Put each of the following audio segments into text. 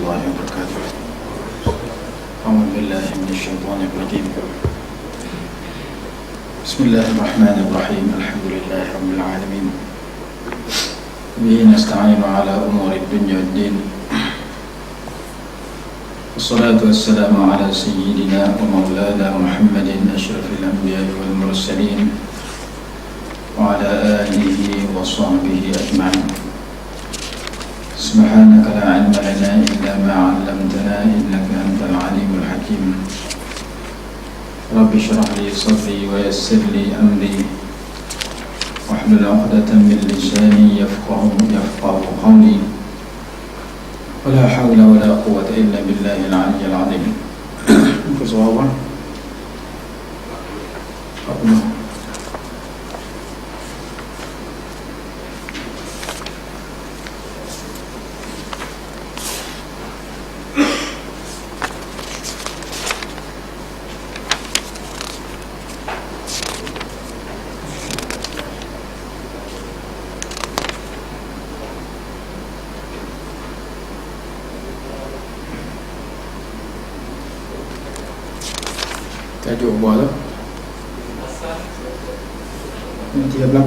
الله وبركاته. أعوذ بالله من الشيطان الرجيم. بسم الله الرحمن الرحيم. الحمد لله رب العالمين. به نستعين على أمور الدنيا والدين. والصلاة والسلام على سيدنا ومولانا محمد أشرف الأنبياء والمرسلين وعلى آله وصحبه أجمعين. سبحانك لا علم لنا إلا ما علمتنا إنك أنت العليم الحكيم. رب اشرح لي صدري ويسر لي أمري واحلل عقدة من لساني يفقه قولي. ولا حول ولا قوة إلا بالله العلي العظيم. كسوابا tajuk buah tu ini 38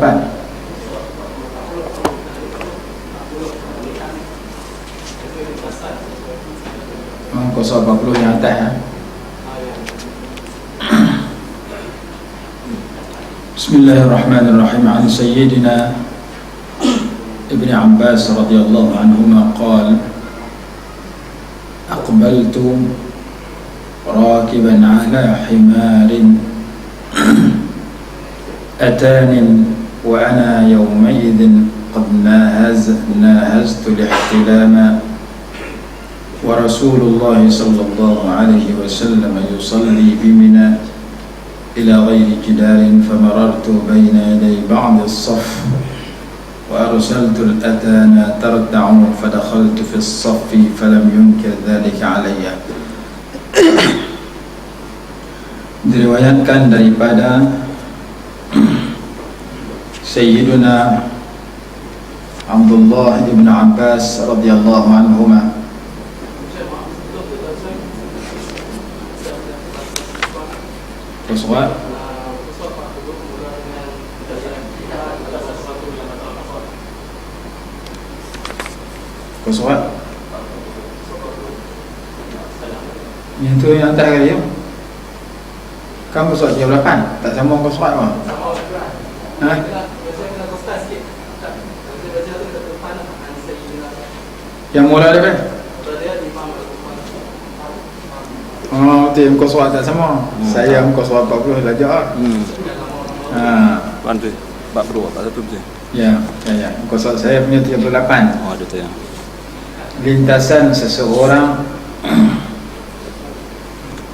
040 yang atas ya. Bismillahirrahmanirrahim. An Sayyidina Ibn Abbas radhiyallahu anhuma qala aqbaltu راكبا على حمار أتاني وأنا يومئذ قد ناهزت الاحتلام ورسول الله صلى الله عليه وسلم يصلي بمنى إلى غير جدار فمررت بين يدي بعض الصف وأرسلت الأتانا ترتع فدخلت في الصف فلم ينكر ذلك علي. Diriwayatkan daripada Sayyiduna Abdullah ibn Abbas radhiyallahu anhuma Qaswat yang tu yang atas kali ya. Kamu surat 38 tak sambung kau surat apa? Ha? Yang mula dia kan? Oh, tu yang kau surat tak sama. Saya yang kau surat 40 belajar. Bantu 40 tak satu je. Ya. Kau surat saya punya 38. Oh, ada tu ya. Lintasan seseorang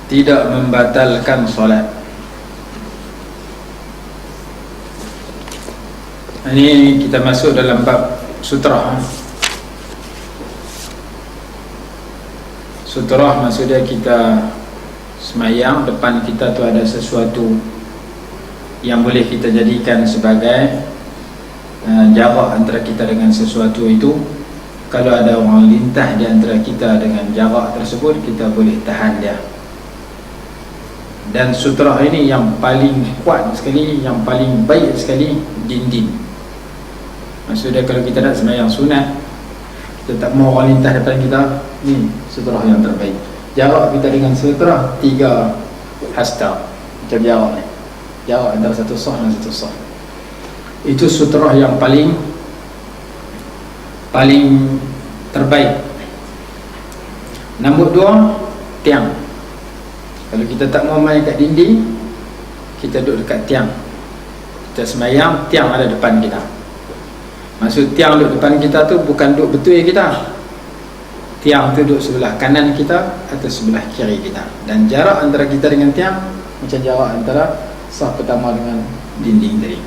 tidak membatalkan solat. Ini kita masuk dalam bab sutrah. Sutrah maksudnya kita semayang depan kita tu ada sesuatu yang boleh kita jadikan sebagai jarak antara kita dengan sesuatu itu. Kalau ada orang lintah di antara kita dengan jarak tersebut, kita boleh tahan dia. Dan sutrah ini yang paling kuat sekali, yang paling baik sekali, dinding. Maksudnya kalau kita nak sembahyang sunat, kita tak mau orang lintah depan kita, ni sutrah yang terbaik. Jarak kita dengan sutrah 3 hasta. Macam jarak ni, jarak antara satu sah dan satu sah. Itu sutrah yang paling terbaik. Nombor 2, tiang. Kalau kita tak mau main kat dinding, kita duduk dekat tiang. Kita sembahyang, tiang ada depan kita. Maksud tiang duduk depan kita tu bukan duduk betul kita. Tiang tu duduk sebelah kanan kita atau sebelah kiri kita. Dan jarak antara kita dengan tiang macam jarak antara sah pertama dengan dinding tadi.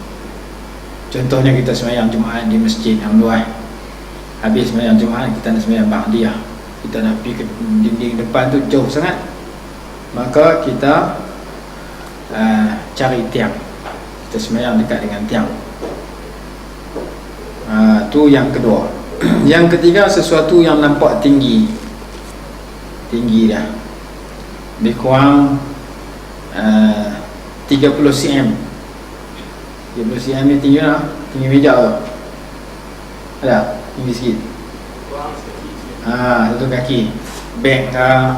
Contohnya kita sembahyang Jumaat di masjid yang luas. Habis sembahyang Jumaat kita nak sembahyang ba'diyah. Kita nak pergi ke dinding depan tu jauh sangat. Maka kita cari tiang. Kita sembahyang dekat dengan tiang. Tu yang kedua. Yang ketiga, sesuatu yang nampak tinggi. tinggi dah. Lebih kurang 30 cm. 30 cm ni tinggi lah. Tinggi meja tu. Ada? Tinggi sikit. Satu kaki. Beg kah?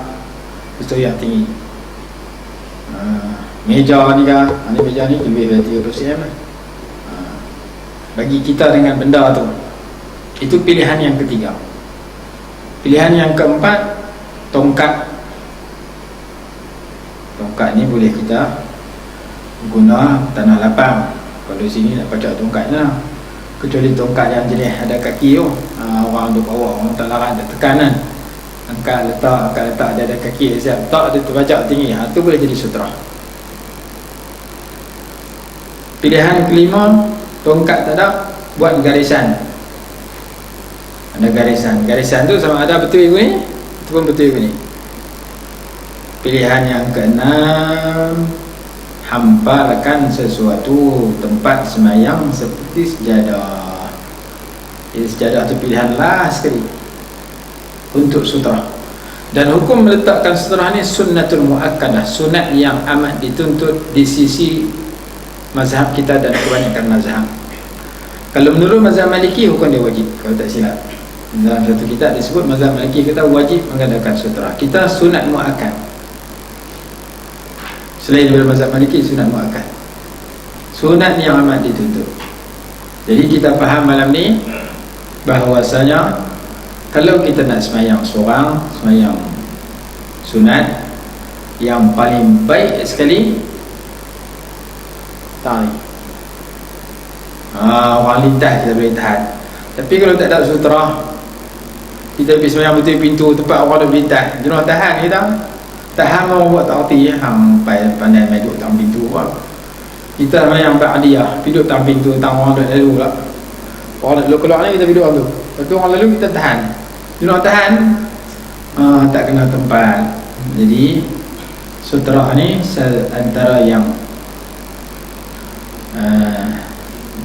Itu yang tinggi. Meja ni kah? Ni meja ni lebih dari 30 cm lah. Bagi kita dengan benda tu, itu pilihan yang ketiga. Pilihan yang keempat, tongkat. Tongkat ni boleh kita guna tanah lapang. Kalau di sini nak pakai tongkat lah. Kecuali tongkat yang jenis ada kaki tu, orang duduk bawah, orang tak larang, tak tekan kan. Angkat letak dia ada kaki, siap tak dia terbajak tinggi, tu boleh jadi sutera. Pilihan kelima, tongkat tak ada, buat garisan. Ada garisan tu sama ada betul ni ataupun betul ni. Pilihan yang keenam, hamparkan sesuatu tempat semayang seperti sejadah. Jadi sejadah tu pilihan last sekali untuk sutera. Dan hukum meletakkan sutera ni sunnatul muakkadah, sunat yang amat dituntut di sisi mazhab kita dan kebanyakan mazhab. Kalau menurut mazhab Maliki, hukum dia wajib, kalau tak silap. Dalam satu kitab disebut mazhab Maliki kita wajib mengadakan sutera. Kita sunat muakkad. Selain daripada mazhab Maliki, sunat muakkad, sunat yang amat dituntut. Jadi kita faham malam ni bahawasanya kalau kita nak semayang seorang, semayang sunat, yang paling baik sekali tarik. Orang lintas kita boleh tahan. Tapi kalau tak ada sutera, kita pergi semayang betul pintu tempat orang duduk lintas, jenuh tahan kita. Tahan orang buat tak arti, hang pandai main duduk tang pintu apa. Kita semayang ba'diyah, duduk tang pintu, tang orang duduk lalu pula. Orang nak keluar ni kita duduk tu. Lepas tu orang lalu kita tahan. Jenuh tahan, tak kena tempat. Jadi sutera ni antara yang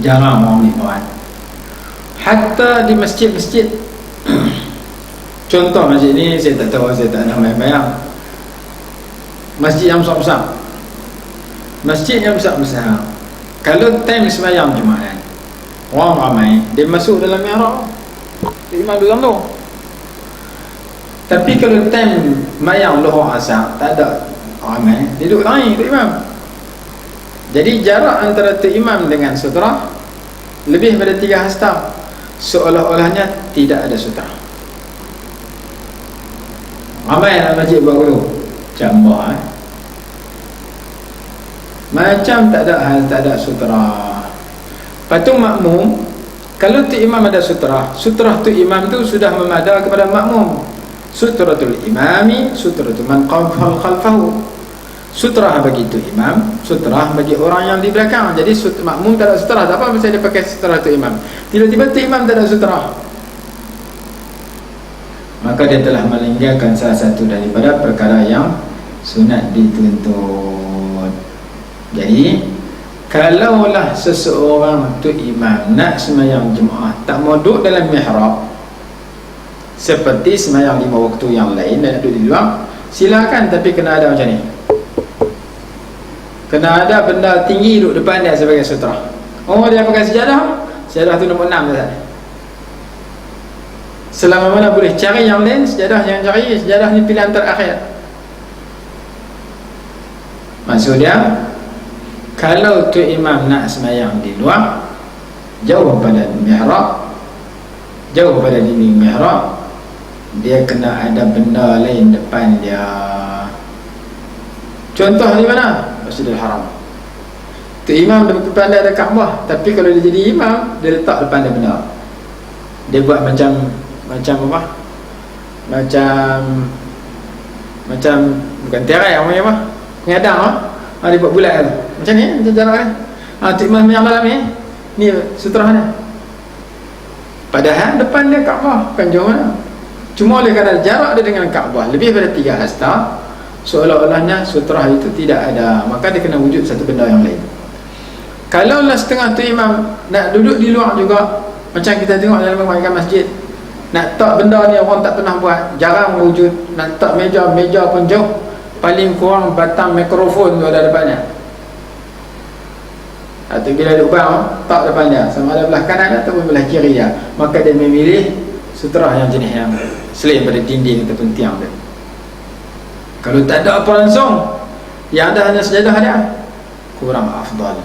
jarang orang ambil peran. Hatta di masjid-masjid contoh masjid ni saya tak tahu, saya tak nak bayang. Masjid yang besar-besar, masjid yang besar-besar, kalau time sembahyang Jumaat, orang ramai, dia masuk dalam mihrab, imam dalam tu. Tapi kalau time sembahyang Zuhur Asar, tak ada ramai, dia duduk lain tu imam. Jadi jarak antara tu imam dengan sutera lebih daripada 3 hasta, seolah-olahnya tidak ada sutera. Ramai dalam masjid buat tu jambah, macam tak ada hal, tak ada sutera. Patung makmum, kalau tu imam ada sutera, sutera tu imam tu sudah memadai kepada makmum. Suteratul imami, suteratul man khalfahu. Sutera bagi tu imam, sutera bagi orang yang di belakang. Jadi makmum tak ada sutera, tak apa pasal dia pakai sutera tu imam. Tiba-tiba tu imam tak ada sutera, maka dia telah meninggalkan salah satu daripada perkara yang sunat dituntut. Jadi kalaulah seseorang tu imam nak sembahyang Jumaat, tak mau duduk dalam mihrab seperti sembahyang 5 waktu yang lain dan duduk di luar, silakan. Tapi kena ada macam ni, kena ada benda tinggi duduk depan dia sebagai sutera. Dia pakai sejadah, sejadah tu nombor 6 dah. Selama mana boleh cari yang lain, sejadah jangan cari, sejadah ni pilihan terakhir. Maksud dia, kalau tu imam nak sembahyang di luar, jauh pada mihrab, jauh pada dinding mihrab, dia kena ada benda lain depan dia. Contoh di mana? Masjidil Haram. Tu imam depan dia ada Kaabah, tapi kalau dia jadi imam, dia letak depan dia benda. Dia buat macam apa? Macam bukan tirai, apa? Pengadang dia buat bulat tu. Macam ni, macam jarak kan. Tu imam yang malam ni sutera dia. Padahal depan dia Kaabah, bukan jauh mana. Cuma oleh kerana jarak dia dengan Kaabah lebih daripada 3 hasta, seolah-olahnya sutera itu tidak ada, maka dia kena wujud satu benda yang lain. Kalaulah setengah tu imam nak duduk di luar juga, macam kita tengok dalam kebanyakan masjid, Nak tak benda ni orang tak pernah buat, jarang wujud. Nak tak meja pun jauh. Paling kurang batang mikrofon tu ada depannya. Atau bila duduk bang, tak depan dia, sama ada belah kanan ataupun belah kiri dia, maka dia memilih sutra yang jenis yang selain pada dinding ataupun tiang dia. Kalau tak ada apa langsung, yang ada hanya sejadah dia, kurang afdal.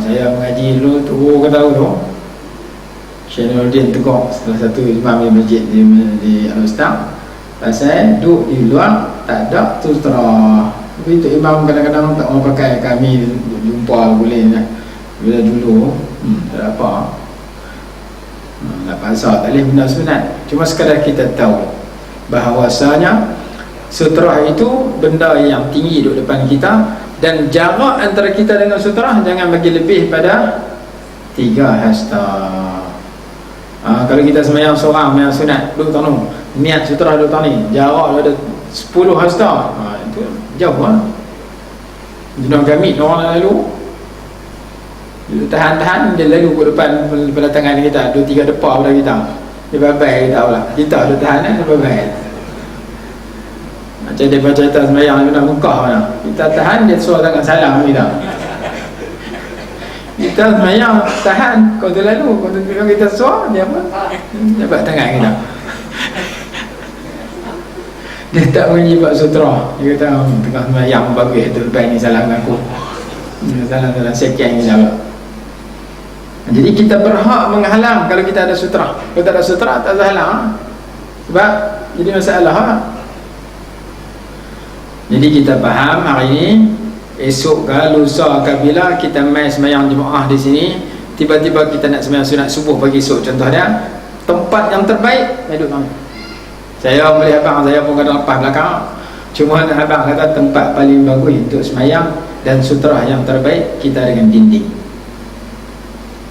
Saya mengaji dulu tu, kata tu Syekh Nuruddin Tegok, salah satu imam di masjid di Al-Ustaz, pasal duduk di luar tak ada sutra. Tapi tu imam kadang-kadang tak mau pakai, kami jumpa boleh lah. Bila dulu tak ada apa, tak pasal, tak boleh benda sunat. Cuma sekadar kita tahu bahawasanya sutra itu benda yang tinggi duduk depan kita, dan jarak antara kita dengan sutra jangan bagi lebih pada 3 hasta. Kalau kita semayang seorang, semayang sunat, duduk tanu, niat sutra duduk tani, jarak ada 10 hasta, itu jauh lah. Jenam kami orang lalu tahan-tahan, dia lalu ke depan pada tangan kita, 2-3 depan pada kita, dia babai kita pula, kita ada tahan, dia babai. Macam dia baca cerita semayang kena Mekah mana, kita tahan, dia suruh tangan salam kita. Kita semayang tahan, kau tu lalu, kau tu kita suruh, dia apa? Dia buat tangan kita. Dia tak menjibat sutra. Dia kata tengah semayang bagus tu, lepas ni salam aku, salam sekian ni jawab. Jadi kita berhak menghalang kalau kita ada sutra. Kalau tak ada sutra tak ada halang. Sebab jadi masalah. Jadi kita faham hari ini, esok ke lusa ke bila kita mai semayang jemaah di sini, tiba-tiba kita nak semayang sunat subuh pagi esok, contoh dia, tempat yang terbaik duduk kami. Saya boleh abang, saya pun kadang lepas belakang. Cuma abang kata tempat paling bagus untuk semayang dan sutra yang terbaik kita dengan dinding.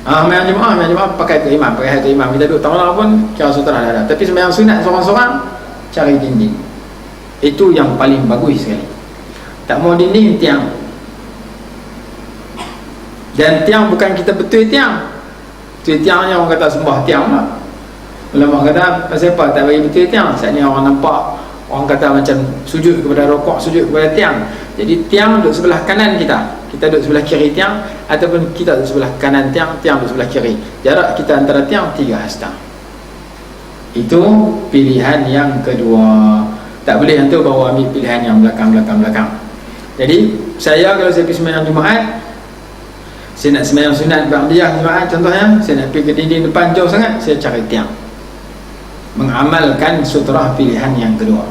Semayang jemaah pakai tu imam, pakai tu imam. Kita duduk tahu pun cara sutra dah ada. Tapi semayang sunat seorang-seorang, cari dinding. Itu yang paling bagus sekali. Tak mau dinding, tiang. Dan tiang bukan kita betul tiang. Betul tiangnya orang kata sembah tiang lah. Ulama kata pasal apa tak bagi betul tiang? Saat ni orang nampak, orang kata macam sujud kepada rokok, sujud kepada tiang. Jadi tiang duduk sebelah kanan kita duduk sebelah kiri tiang, ataupun kita duduk sebelah kanan tiang duduk sebelah kiri. Jarak kita antara tiang 3 hasta. Itu pilihan yang kedua. Tak boleh yang tu bawa ambil pilihan yang belakang. Jadi saya kalau saya pergi sembahyang Jumaat, saya nak sembahyang sunat ba'diyah Jumaat contohnya, saya nak pergi ke dinding depan jauh sangat, saya cari tiang, mengamalkan sutra pilihan yang kedua.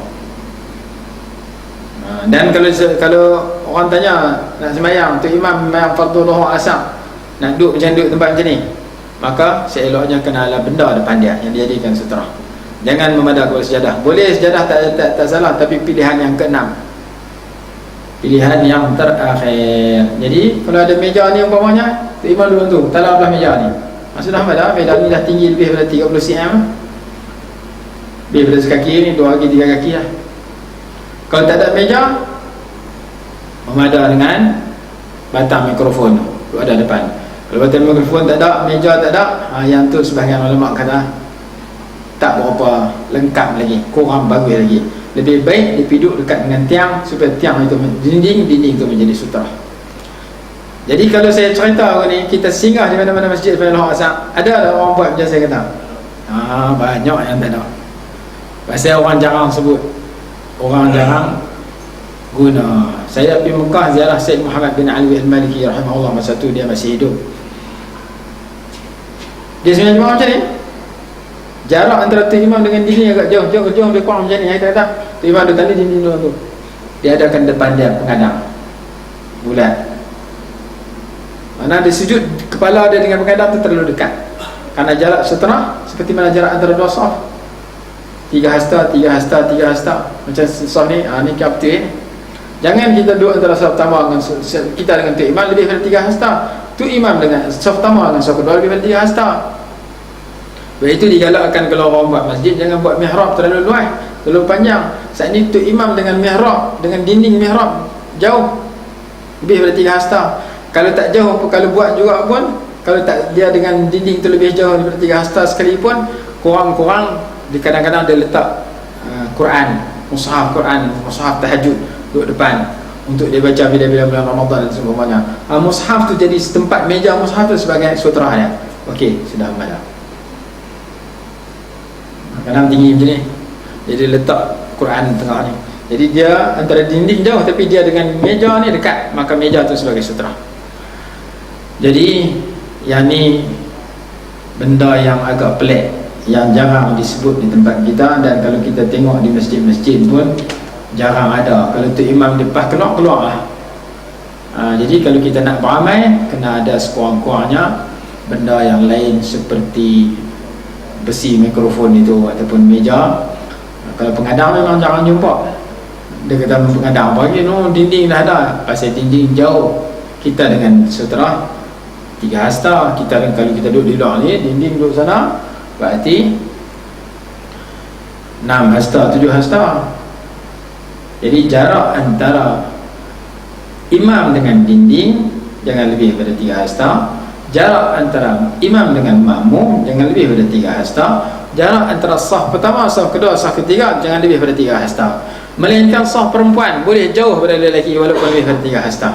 Dan kalau orang tanya nak sembahyang tu imam sembahyang fardu zuhur asar, nak duduk macam duduk tempat macam ni, maka seeloknya kena ada benda depan dia yang dijadikan sutra. Jangan memadah kepada sejadah. Boleh sejadah tak salah, tapi pilihan yang keenam, pilihan yang terakhir. Jadi kalau ada meja ni umpamanya, tu imam duduk tu talah belah meja ni, sudah pada meja ni dah tinggi lebih daripada 30 cm, lebih daripada sekaki ni, 2 kaki 3 kaki lah. Kalau tak ada meja, memadah dengan batang mikrofon tu ada depan. Kalau batang mikrofon tak ada, meja tak ada, yang tu sebahagian ulama kata tak berapa lengkap lagi, kurang bagus lagi. Lebih baik dipiduk dekat dengan tiang, supaya tiang itu dinding itu menjadi sutra. Jadi kalau saya cerita hari ni, kita singgah di mana-mana masjid Zuhur Asar, ada orang buat macam saya kata? Banyak yang tak ada. Pasal orang jarang sebut, orang jarang guna. Saya pergi Mekah ziarah Syed Muhammad bin Ali Al-Maliki rahimahullah, masa tu dia masih hidup. Dia sebenarnya jemaah macam ni, jarak antara tu imam dengan dinding agak jauh, lebih kurang macam ni. Saya kata tu imam duduk tadi dinding dulu tu, dia adakan depan dia pengadang bulat, mana dia sujud, kepala dia dengan pengadang tu terlalu dekat. Karena jarak setengah seperti mana jarak antara 2 saf, 3 hasta macam saf ni, ni kapten. Jangan kita duduk antara saf pertama dengan kita dengan tu imam lebih daripada 3 hasta, tu imam dengan saf pertama dengan saf kedua lebih daripada 3 hasta. Sebab itu digalakkan kalau orang buat masjid, jangan buat mihrab terlalu luas, terlalu panjang. Saat ni tu imam dengan mihrab, dengan dinding mihrab jauh lebih daripada 3 hasta. Kalau tak jauh, kalau buat juga pun, kalau tak dia dengan dinding tu lebih jauh daripada 3 hasta sekalipun, kurang-kurang di kadang-kadang dia letak Quran, mushaf Quran, mushaf tahajud duduk depan untuk dia baca bila-bila bulan Ramadan dan sebagainya. Mushaf tu jadi setempat meja mushaf tu sebagai sutra dia. Okey, sudah malam. Kadang tinggi macam ni, jadi letak Quran tengah ni. Jadi dia antara dinding jauh, tapi dia dengan meja ni dekat, maka meja tu sebagai sutra. Jadi yang ni benda yang agak pelik, yang jarang disebut di tempat kita, dan kalau kita tengok di masjid-masjid pun jarang ada. Kalau tu imam lepas keluar lah. Jadi kalau kita nak beramai, kena ada sekurang-kurangnya benda yang lain seperti besi mikrofon itu ataupun meja. Kalau pengadang memang jarang jumpa. Dia kata pengadang pagi no, dinding dah ada. Pasal dinding jauh, kita dengan sutera 3 hasta. Kita kalau kita duduk di luar ni, dinding duduk sana, berarti 6 hasta, 7 hasta. Jadi jarak antara imam dengan dinding jangan lebih daripada 3 hasta. Jarak antara imam dengan makmum jangan lebih daripada 3 hasta. Jarak antara saf pertama, saf kedua, saf ketiga jangan lebih daripada 3 hasta. Melainkan saf perempuan boleh jauh daripada lelaki walaupun lebih daripada 3 hasta.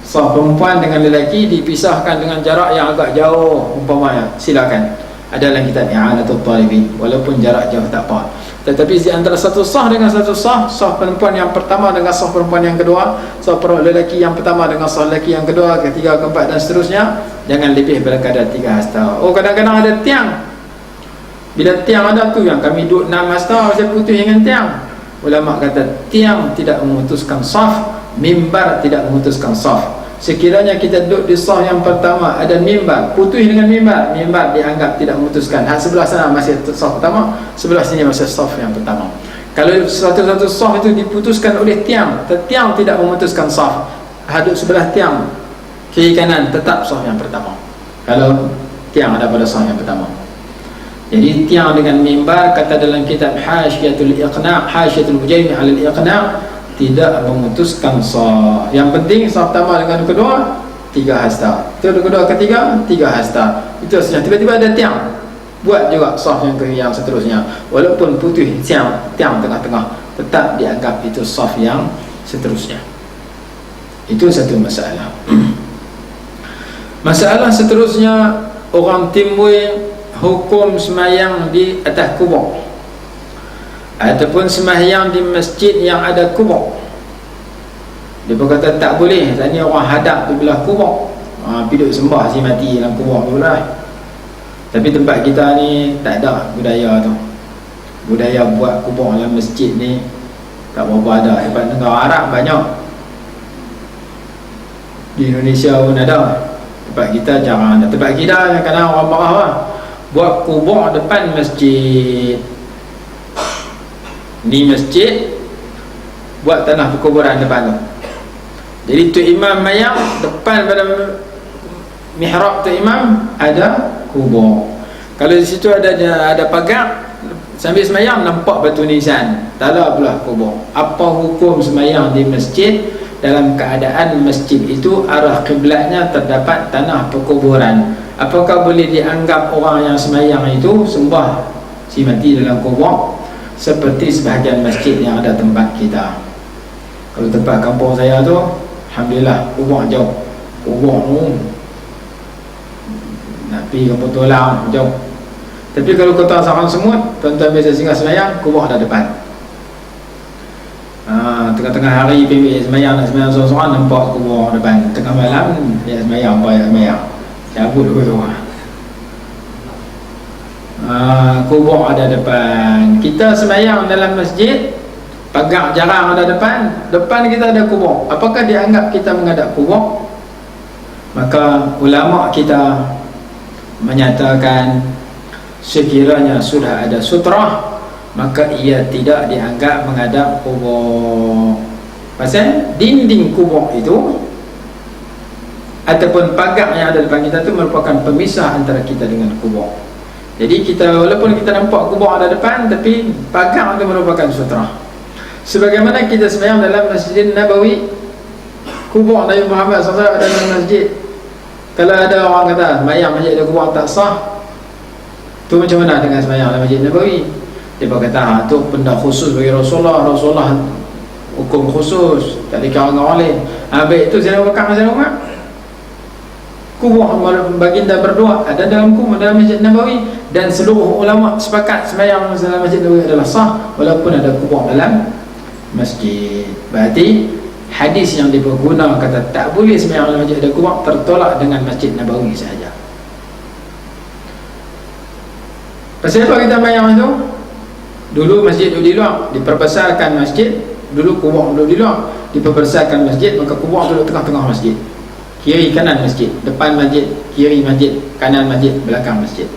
Saf perempuan dengan lelaki dipisahkan dengan jarak yang agak jauh, umpamanya silakan. Ada dalam kitab I'anatul Talibin, walaupun jarak jauh tak apa. Tetapi di antara satu sah dengan satu sah, sah perempuan yang pertama dengan sah perempuan yang kedua, sah lelaki yang pertama dengan sah lelaki yang kedua, ketiga, keempat dan seterusnya, jangan lebih daripada kadar 3 hasta. Oh, kadang-kadang ada tiang. Bila tiang ada tu yang kami duduk 6 hasta, saya putus dengan tiang. Ulama kata tiang tidak memutuskan saf, mimbar tidak memutuskan saf. Sekiranya kita duduk di saf yang pertama ada mimbar, putus dengan mimbar, mimbar dianggap tidak memutuskan. Sebelah sana masih saf pertama, sebelah sini masih saf yang pertama. Kalau satu-satu saf itu diputuskan oleh tiang, tiang tidak memutuskan saf, hadut sebelah tiang kiri kanan tetap saf yang pertama. Kalau tiang ada pada saf yang pertama. Jadi tiang dengan mimbar, kata dalam kitab Hasyiatul Iqna', Hasyiatul Mujaymi 'ala al-Iqna', tidak memutuskan saf. Yang penting saf pertama dengan kedua 3 hasta, kedua ketiga 3 hasta. Itu saja. Tiba-tiba ada tiang, buat juga saf yang seterusnya, walaupun putus tiang tengah-tengah, tetap dianggap itu saf yang seterusnya. Itu satu masalah. Masalah seterusnya, orang timbul hukum semayang di atas kubur ataupun sembahyang di masjid yang ada kubur. Dia berkata tak boleh, tanya orang hadap di belah kubur, pergi duduk sembah si mati dalam kubur tu lah. Tapi tempat kita ni tak ada budaya tu. Budaya buat kubur dalam masjid ni tak berapa ada. Tempat negara Arab banyak, di Indonesia pun ada, tempat kita jarang ada. Tempat kita kadang orang marah lah, buat kubur depan masjid. Ni masjid, buat tanah perkuburan depan tu. Jadi tu imam mayang, depan pada mihrab tu imam ada kubur. Kalau di situ ada pagar, sambil semayang nampak batu nisan, tak ada pula kubur. Apa hukum semayang di masjid dalam keadaan masjid itu arah kiblatnya terdapat tanah perkuburan? Apakah boleh dianggap orang yang semayang itu sembah si mati dalam kubur seperti sebahagian masjid yang ada tempat kita? Kalau tempat kampung saya tu, alhamdulillah, kubur jauh. Kubur tu nak pergi kampung Tolang jauh. Tapi kalau kota Sarang Semut, tuan-tuan biasa singgah semayang, kubur ada depan. Tengah-tengah hari pergi semayang, nak semayang seorang-seorang, nampak kubur depan. Tengah malam dia semayang, semayang cabut dulu. Kubur ada depan. Kita semayang dalam masjid, pagar jarang ada depan kita ada kubur. Apakah dianggap kita menghadap kubur? Maka ulama kita menyatakan sekiranya sudah ada sutrah, maka ia tidak dianggap menghadap kubur. Pasal dinding kubur itu ataupun pagar yang ada depan kita itu merupakan pemisah antara kita dengan kubur. Jadi kita, walaupun kita nampak kubur ada depan, tapi pagar itu merupakan sutrah. Sebagaimana kita sembahyang dalam Masjid Nabawi, kubur Nabi Muhammad SAW ada dalam masjid. Kalau ada orang kata sembahyang masjid ada kubur tak sah, tu macam mana dengan sembahyang dalam Masjid Nabawi? Dia kata tu benda khusus bagi Rasulullah hukum khusus, tak ada kalangan orang lain. Baik tu Sayyidina Abu Bakar, Sayyidina Umar. Kubur baginda berdua ada dalam Masjid Nabawi, dan seluruh ulama sepakat sembahyang dalam Masjid Nabawi adalah sah walaupun ada kubur dalam masjid. Berarti hadis yang diperguna kata tak boleh sembahyang dalam masjid ada kubur tertolak dengan Masjid Nabawi sahaja. Pasal apa kita sembahyang tu? Dulu masjid duduk di luar, diperbesarkan masjid. Dulu kubur duduk di luar, diperbesarkan masjid, maka kubur duduk tengah-tengah masjid. Kiri kanan masjid, depan masjid, kiri masjid, kanan masjid, belakang masjid.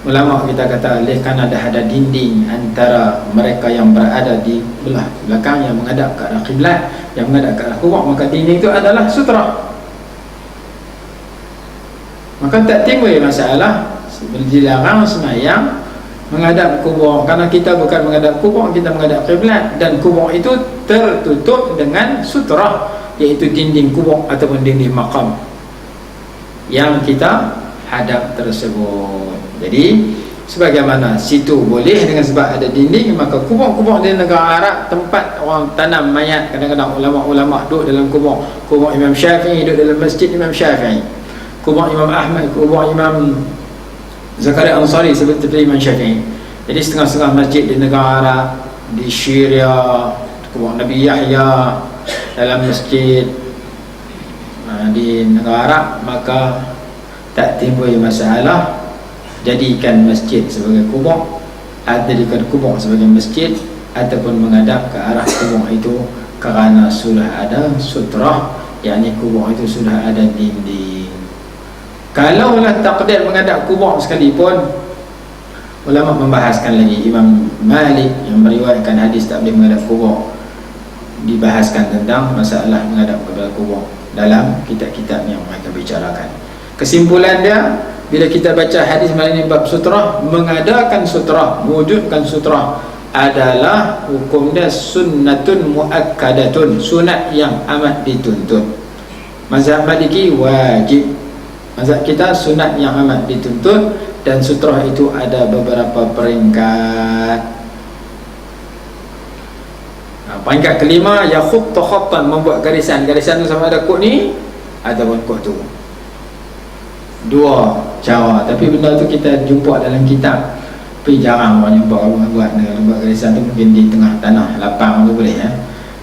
Ulama kita kata oleh kerana ada dinding antara mereka yang berada di belah belakang yang menghadap ke arah kiblat, yang menghadap ke arah kubur, maka dinding itu adalah sutra. Maka tak timbul masalah dilarang sembahyang menghadap kubur, kerana kita bukan menghadap kubur, kita menghadap kiblat, dan kubur itu tertutup dengan sutra, iaitu dinding kubur ataupun dinding makam yang kita hadap tersebut. Jadi sebagaimana situ boleh dengan sebab ada dinding, maka kubur-kubur di negara Arab tempat orang tanam mayat, kadang-kadang ulama-ulama duduk dalam kubur. Kubur Imam Syafi'i duduk dalam masjid Imam Syafi'i, kubur Imam Ahmad, kubur Imam Zakaria Ansari seperti Imam Syafi'i. Jadi setengah-setengah masjid di negara Arab, di Syria kubur Nabi Yahya dalam masjid di negara Arab, maka tak timbul masalah jadikan masjid sebagai kubur, jadikan kubur sebagai masjid, ataupun menghadap ke arah kubur itu, kerana sudah ada sutrah, yakni kubur itu sudah ada dinding. Kalaulah takdir menghadap kubur sekalipun, ulama membahaskan lagi. Imam Malik yang meriwayatkan hadis tak boleh menghadap kubur, dibahaskan tentang masalah menghadap kepada kubur dalam kitab-kitab yang mereka bicarakan. Kesimpulan dia, bila kita baca hadis mengenai bab sutrah, mengadakan sutrah, mewujudkan sutrah adalah hukum dia sunnatun muakkadatun, sunat yang amat dituntut. Mazhab Maliki wajib, mazhab kita sunat yang amat dituntut, dan sutrah itu ada beberapa peringkat. Peringkat kelima, ya khutta khattan, membuat garisan. Garisan tu sama ada kod ni ataupun kod tu. Dua cara, tapi benda tu kita jumpa dalam kitab, tapi jarang orang jumpa orang buat garisan tu. Mungkin di tengah tanah lapang tu boleh ya.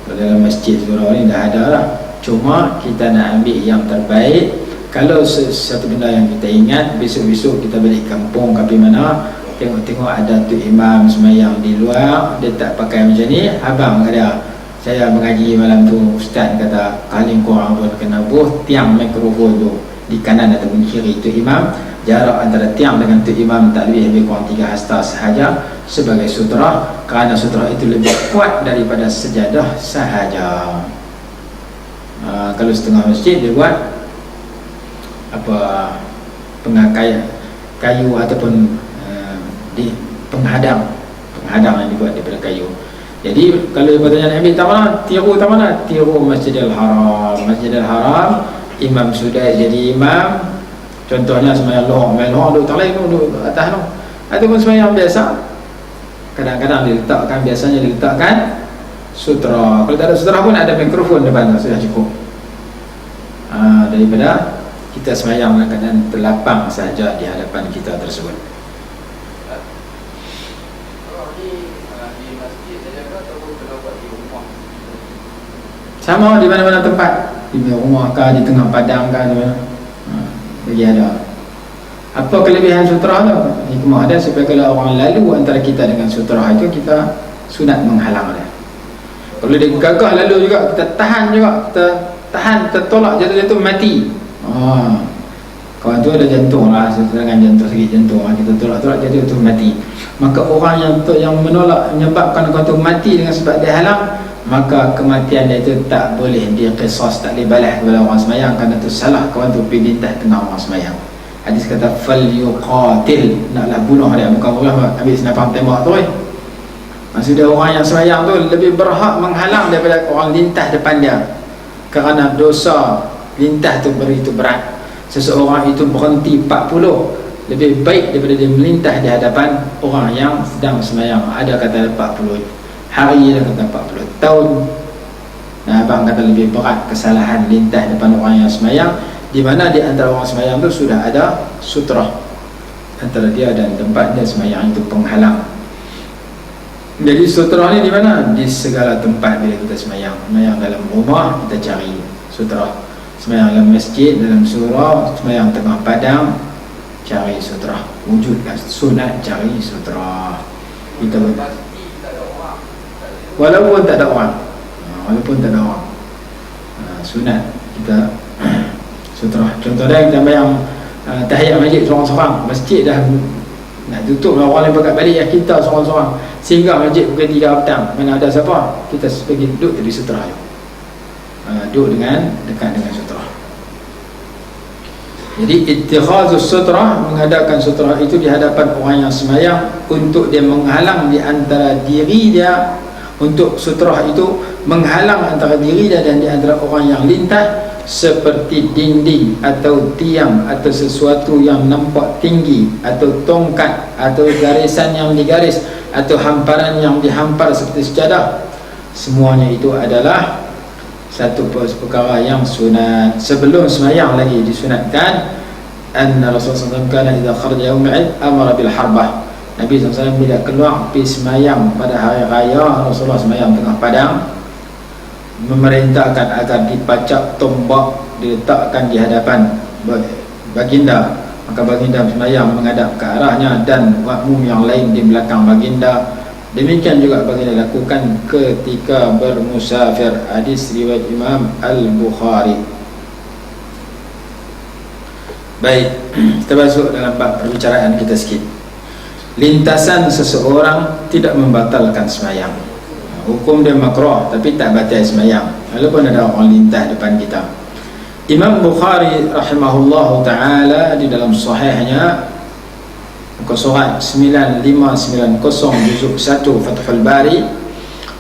Kalau dalam masjid surau ni dah ada lah. Cuma kita nak ambil yang terbaik. Kalau satu benda yang kita ingat, besok-besok kita balik kampung ke mana, tengok-tengok ada tu imam sembahyang di luar, dia tak pakai macam ni, abang kata saya mengaji malam tu, ustaz kata paling kurang pun kena buh tiang mikrofon tu di kanan ataupun kiri tu imam, jarak antara tiang dengan tu imam tak lebih kurang 3 hasta sahaja sebagai sutrah, kerana sutrah itu lebih kuat daripada sejadah sahaja. Kalau setengah masjid dia buat apa, pengakai kayu ataupun di penghadang yang dibuat daripada kayu. Jadi kalau bertanya nak ambil tak mana, tiru Masjidil Haram. Masjidil Haram, imam sudah jadi imam, contohnya sembahyang lohong duduk tak lain, duduk atas tu, ataupun sembahyang biasa, kadang-kadang biasanya diletakkan sutra. Kalau tak ada sutra pun ada mikrofon depan tu, sudah cukup. Daripada kita sembahyang dalam keadaan terlapang sahaja di hadapan kita tersebut. Sama di mana-mana tempat, di rumah kah, di tengah padang kah, di mana, bagi ada. Apa kelebihan sutra tu? Hikmah ada supaya kalau orang lalu antara kita dengan sutra itu, kita sunat menghalang dia. Kalau dia gagah lalu juga, kita tahan juga, kita tahan, kita tolak jatuh-jatuh mati. Kawan tu ada jantung lah, serangan jantung, sakit jantung, kita tolak-tolak jatuh-jatuh mati. Maka orang yang menolak, menyebabkan kawan tu mati dengan sebab dia halang, maka kematian dia itu tak boleh diqisas, tak boleh balas kepada orang sembahyang, kerana itu salah kawan tu pergi lintah tengah orang sembahyang. Hadis kata fal yuqatil, naklah bunuh dia, bukan boleh ambil senapang tembak tu. Maksudnya orang yang sembahyang tu lebih berhak menghalang daripada orang lintah depan dia, kerana dosa lintah tu begitu berat. seseorang itu berhenti 40 lebih baik daripada dia melintah di hadapan orang yang sedang semayang. Ada kata 40 hari, ada kata 40 tahun. Nah, abang kata lebih berat kesalahan lintah depan orang yang semayang, di mana di antara orang semayang tu sudah ada sutrah antara dia dan tempat dia semayang, itu penghalang. Jadi sutrah ni di mana? Di segala tempat bila kita semayang. Semayang dalam rumah, kita cari sutrah. Semayang dalam masjid, dalam surau, semayang tengah padang, cari sutrah. Wujudkan sunat cari sutrah. Kita walaupun tak ada orang, sunat kita sutrah. Contohnya kita bayang tahiyat masjid seorang-seorang, masjid dah nak tutup, orang lain berkat balik, kita seorang-seorang sehingga masjid pukul 3 petang, mana ada siapa, kita pergi duduk di sutrah, duduk dekat dengan sutrah. Jadi ittikhazus sutrah, mengadakan sutrah itu di hadapan orang yang semayang untuk dia menghalang di antara diri dia, untuk sutrah itu menghalang antara diri dia dan di antara orang yang lintah, seperti dinding atau tiang atau sesuatu yang nampak tinggi, atau tongkat atau garisan yang digaris, atau hamparan yang dihampar seperti sejadah. Semuanya itu adalah satu perkara yang sunat. Sebelum semayang lagi disunatkan, anna Rasulullah SAW kana idza kharaja yaum al-'id amara bil harbah. Nabi SAW bila keluar pergi semayang pada hari raya, Rasulullah semayang tengah padang, memerintahkan agar dipacak tombak, diletakkan di hadapan baginda. Maka baginda semayang menghadap ke arahnya dan makmum yang lain di belakang baginda. Demikian juga baginda lakukan ketika bermusafir. Hadis riwayat Imam Al-Bukhari. Baik, kita masuk dalam bab perbicaraan kita sikit. Lintasan seseorang tidak membatalkan semayang. Hukum dia makruh tapi tak batal semayang walaupun ada orang lintah depan kita. Imam Bukhari rahimahullahu ta'ala di dalam sahihnya, muka surat 9590 juzuk 1 Fathul Bari,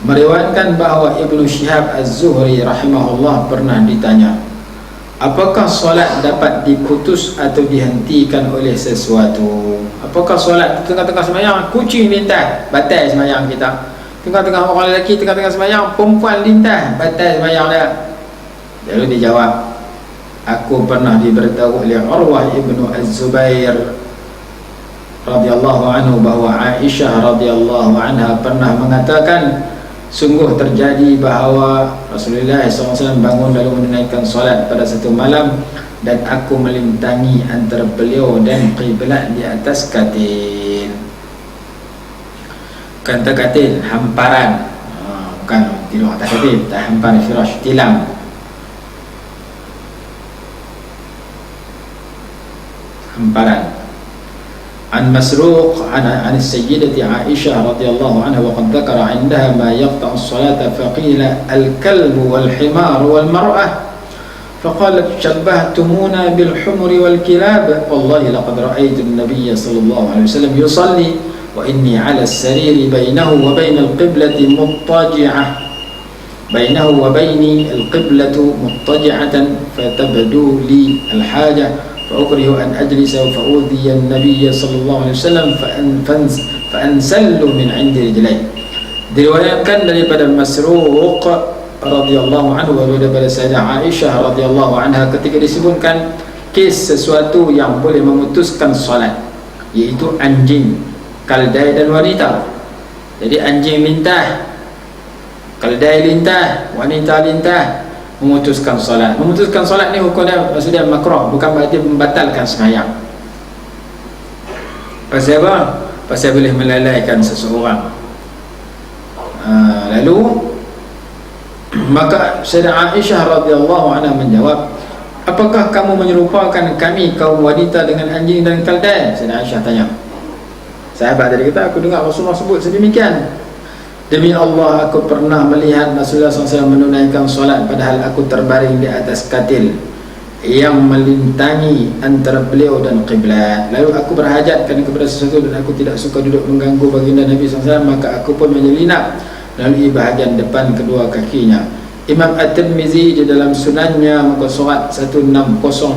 meriwayatkan bahawa Ibnu Syihab Az-Zuhri rahimahullah pernah ditanya, apakah solat dapat diputus atau dihentikan oleh sesuatu? Apakah solat tengah-tengah semayang kucing lintah, batal semayang kita? Tengah-tengah orang lelaki, tengah-tengah semayang perempuan lintah, batal semayang dia? Lalu dia jawab, aku pernah diberitahu oleh Urwah ibnu Az-Zubair radhiyallahu anhu bahawa Aisyah radhiyallahu anha pernah mengatakan, sungguh terjadi bahawa Rasulullah SAW bangun lalu menunaikan solat pada satu malam, dan aku melintangi antara beliau dan qiblat di atas katil. Kata katil, hamparan, bukan tidur atas katil, tak, hamparan firash, tilam. Hamparan. An Masruq an Sayyidati Aisyah radhiyallahu anha wa qad dzakara 'indaha ma yaqta'u as-salata faqila al-kalbu wal-himar wal-mar'ah faqalat shabbahtumuna bil-humri wal-kilab wallahi laqad ra'aytu an-nabiyya sallallahu alaihi wasallam yusalli wa inni 'ala as-sariri bainahu wa bain al-qiblati muttaji'ah bainahu wa baini al-qiblatu muttaji'atan fatabdu li al-hajah فأكره أن أجلس فأوذي النبي صلى الله عليه وسلم فأنسل من عند رجليه. Diriwayatkan daripada Masruq radhiyallahu anhu daripada Sayyidah Aisyah radhiyallahu anha ketika disebutkan kes sesuatu yang boleh memutuskan solat, iaitu anjing, keldai dan wanita. Jadi anjing lintah, keldai lintah, wanita lintah, memutuskan solat. Memutuskan solat ni hukumnya maksudnya makruh, bukan berarti membatalkan sembahyang. Pasal apa? Pasal boleh melalaikan seseorang. Lalu maka Sayyidah Aisyah radhiyallahu anha menjawab, apakah kamu menyerupakan kami kaum wanita dengan anjing dan keldai? Sayyidah Aisyah tanya. Sahabat tadi kata, aku dengar Rasulullah sebut sedemikian. Demi Allah, aku pernah melihat Rasulullah SAW menunaikan solat padahal aku terbaring di atas katil yang melintangi antara beliau dan qiblat. Lalu aku berhajatkan kepada sesuatu dan aku tidak suka duduk mengganggu baginda Nabi SAW, maka aku pun menyelinap melalui bahagian depan kedua kakinya. Imam At-Tirmizi di dalam sunannya muka surat 160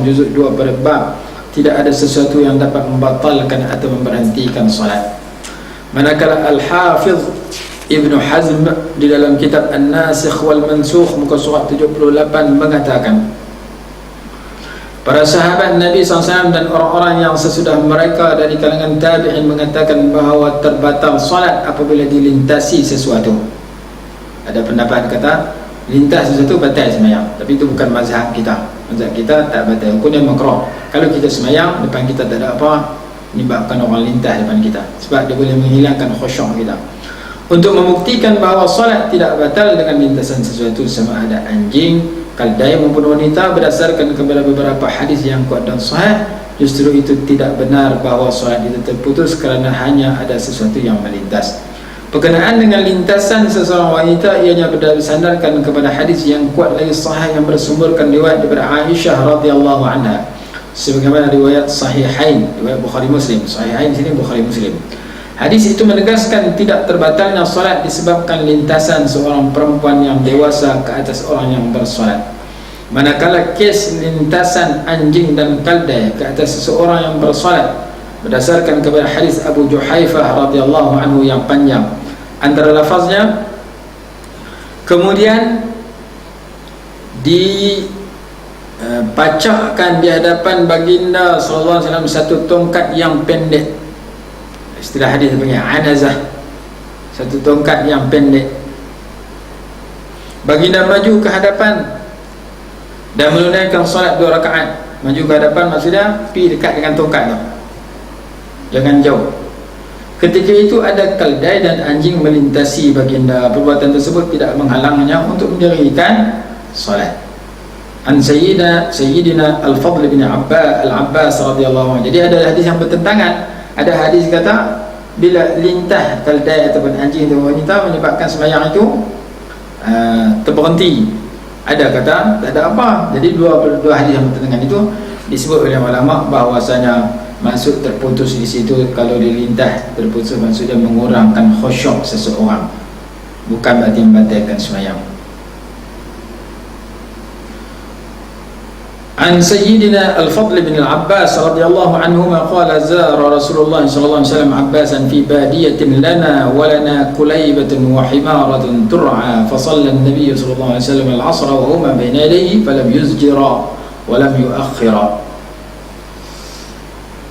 juzuk 2 pada bab tidak ada sesuatu yang dapat membatalkan atau memberhentikan solat. Manakala Al-Hafiz Ibn Hazm di dalam kitab An-Nasikh wal Mansukh muka surat 78 mengatakan, para sahabat Nabi SAW dan orang-orang yang sesudah mereka dari kalangan tabi'in mengatakan bahawa terbatal solat apabila dilintasi sesuatu. Ada pendapat kata lintas sesuatu batal semayang, tapi itu bukan mazhab kita. Mazhab kita tak batal, hukumnya makruh. Kalau kita semayang depan kita tak ada apa, menyebabkan orang lintas depan kita, sebab dia boleh menghilangkan khusyuk kita. Untuk membuktikan bahawa solat tidak batal dengan lintasan sesuatu, sama ada anjing, keldai maupun wanita, berdasarkan kepada beberapa hadis yang kuat dan sahih, justru itu tidak benar bahawa solat itu terputus kerana hanya ada sesuatu yang melintas. Berkenaan dengan lintasan seseorang wanita, ianya berdasarkan kepada hadis yang kuat lagi sahih yang bersumberkan riwayat daripada Aisyah radhiyallahu anha, sebagaimana riwayat Sahihain, riwayat Bukhari Muslim. Sahihain sini Bukhari Muslim. Hadis itu menegaskan tidak terbatalnya solat disebabkan lintasan seorang perempuan yang dewasa ke atas orang yang bersolat. Manakala kes lintasan anjing dan keldai ke atas seseorang yang bersolat, berdasarkan kepada hadis Abu Juhaifah radhiyallahu anhu yang panjang, antara lafaznya, kemudian dipacakkan di hadapan baginda sallallahu alaihi wasallam satu tongkat yang pendek. Istilah hadis panggil anazah, satu tongkat yang pendek. Baginda maju ke hadapan dan menunaikan solat 2 rakaat. Maju ke hadapan maksudnya pergi dekat dengan tongkat tu, jangan jauh. Ketika itu ada keldai dan anjing melintasi baginda. Perbuatan tersebut tidak menghalangnya untuk mendirikan solat. An Sayyidina Al-Fadl bin Al-Abbas radhiyallahu anhu. Jadi ada hadis yang bertentangan. Ada hadis kata bila lintah keldai ataupun anjing atau wanita menyebabkan sembahyang itu terberhenti. Ada kata tak ada apa. Jadi dua hadis yang bertentangan itu disebut oleh ulama bahawasanya maksud terputus di situ kalau dilintah terputus maksudnya mengurangkan khusyuk seseorang, bukan berarti membatalkan sembahyang. An Sayyidina Al-Fadl bin Al-Abbas radhiyallahu anhuma qala zara Rasulullah sallallahu alaihi wasallam Abbasan fi badiyatin lana wa lana kulaybatun wa himaratun tur'a fa shalla an-nabiy sallallahu alaihi wasallam al-'asr wa huma bayna yadayhi falam yuzjira wa lam yu'akhkhira.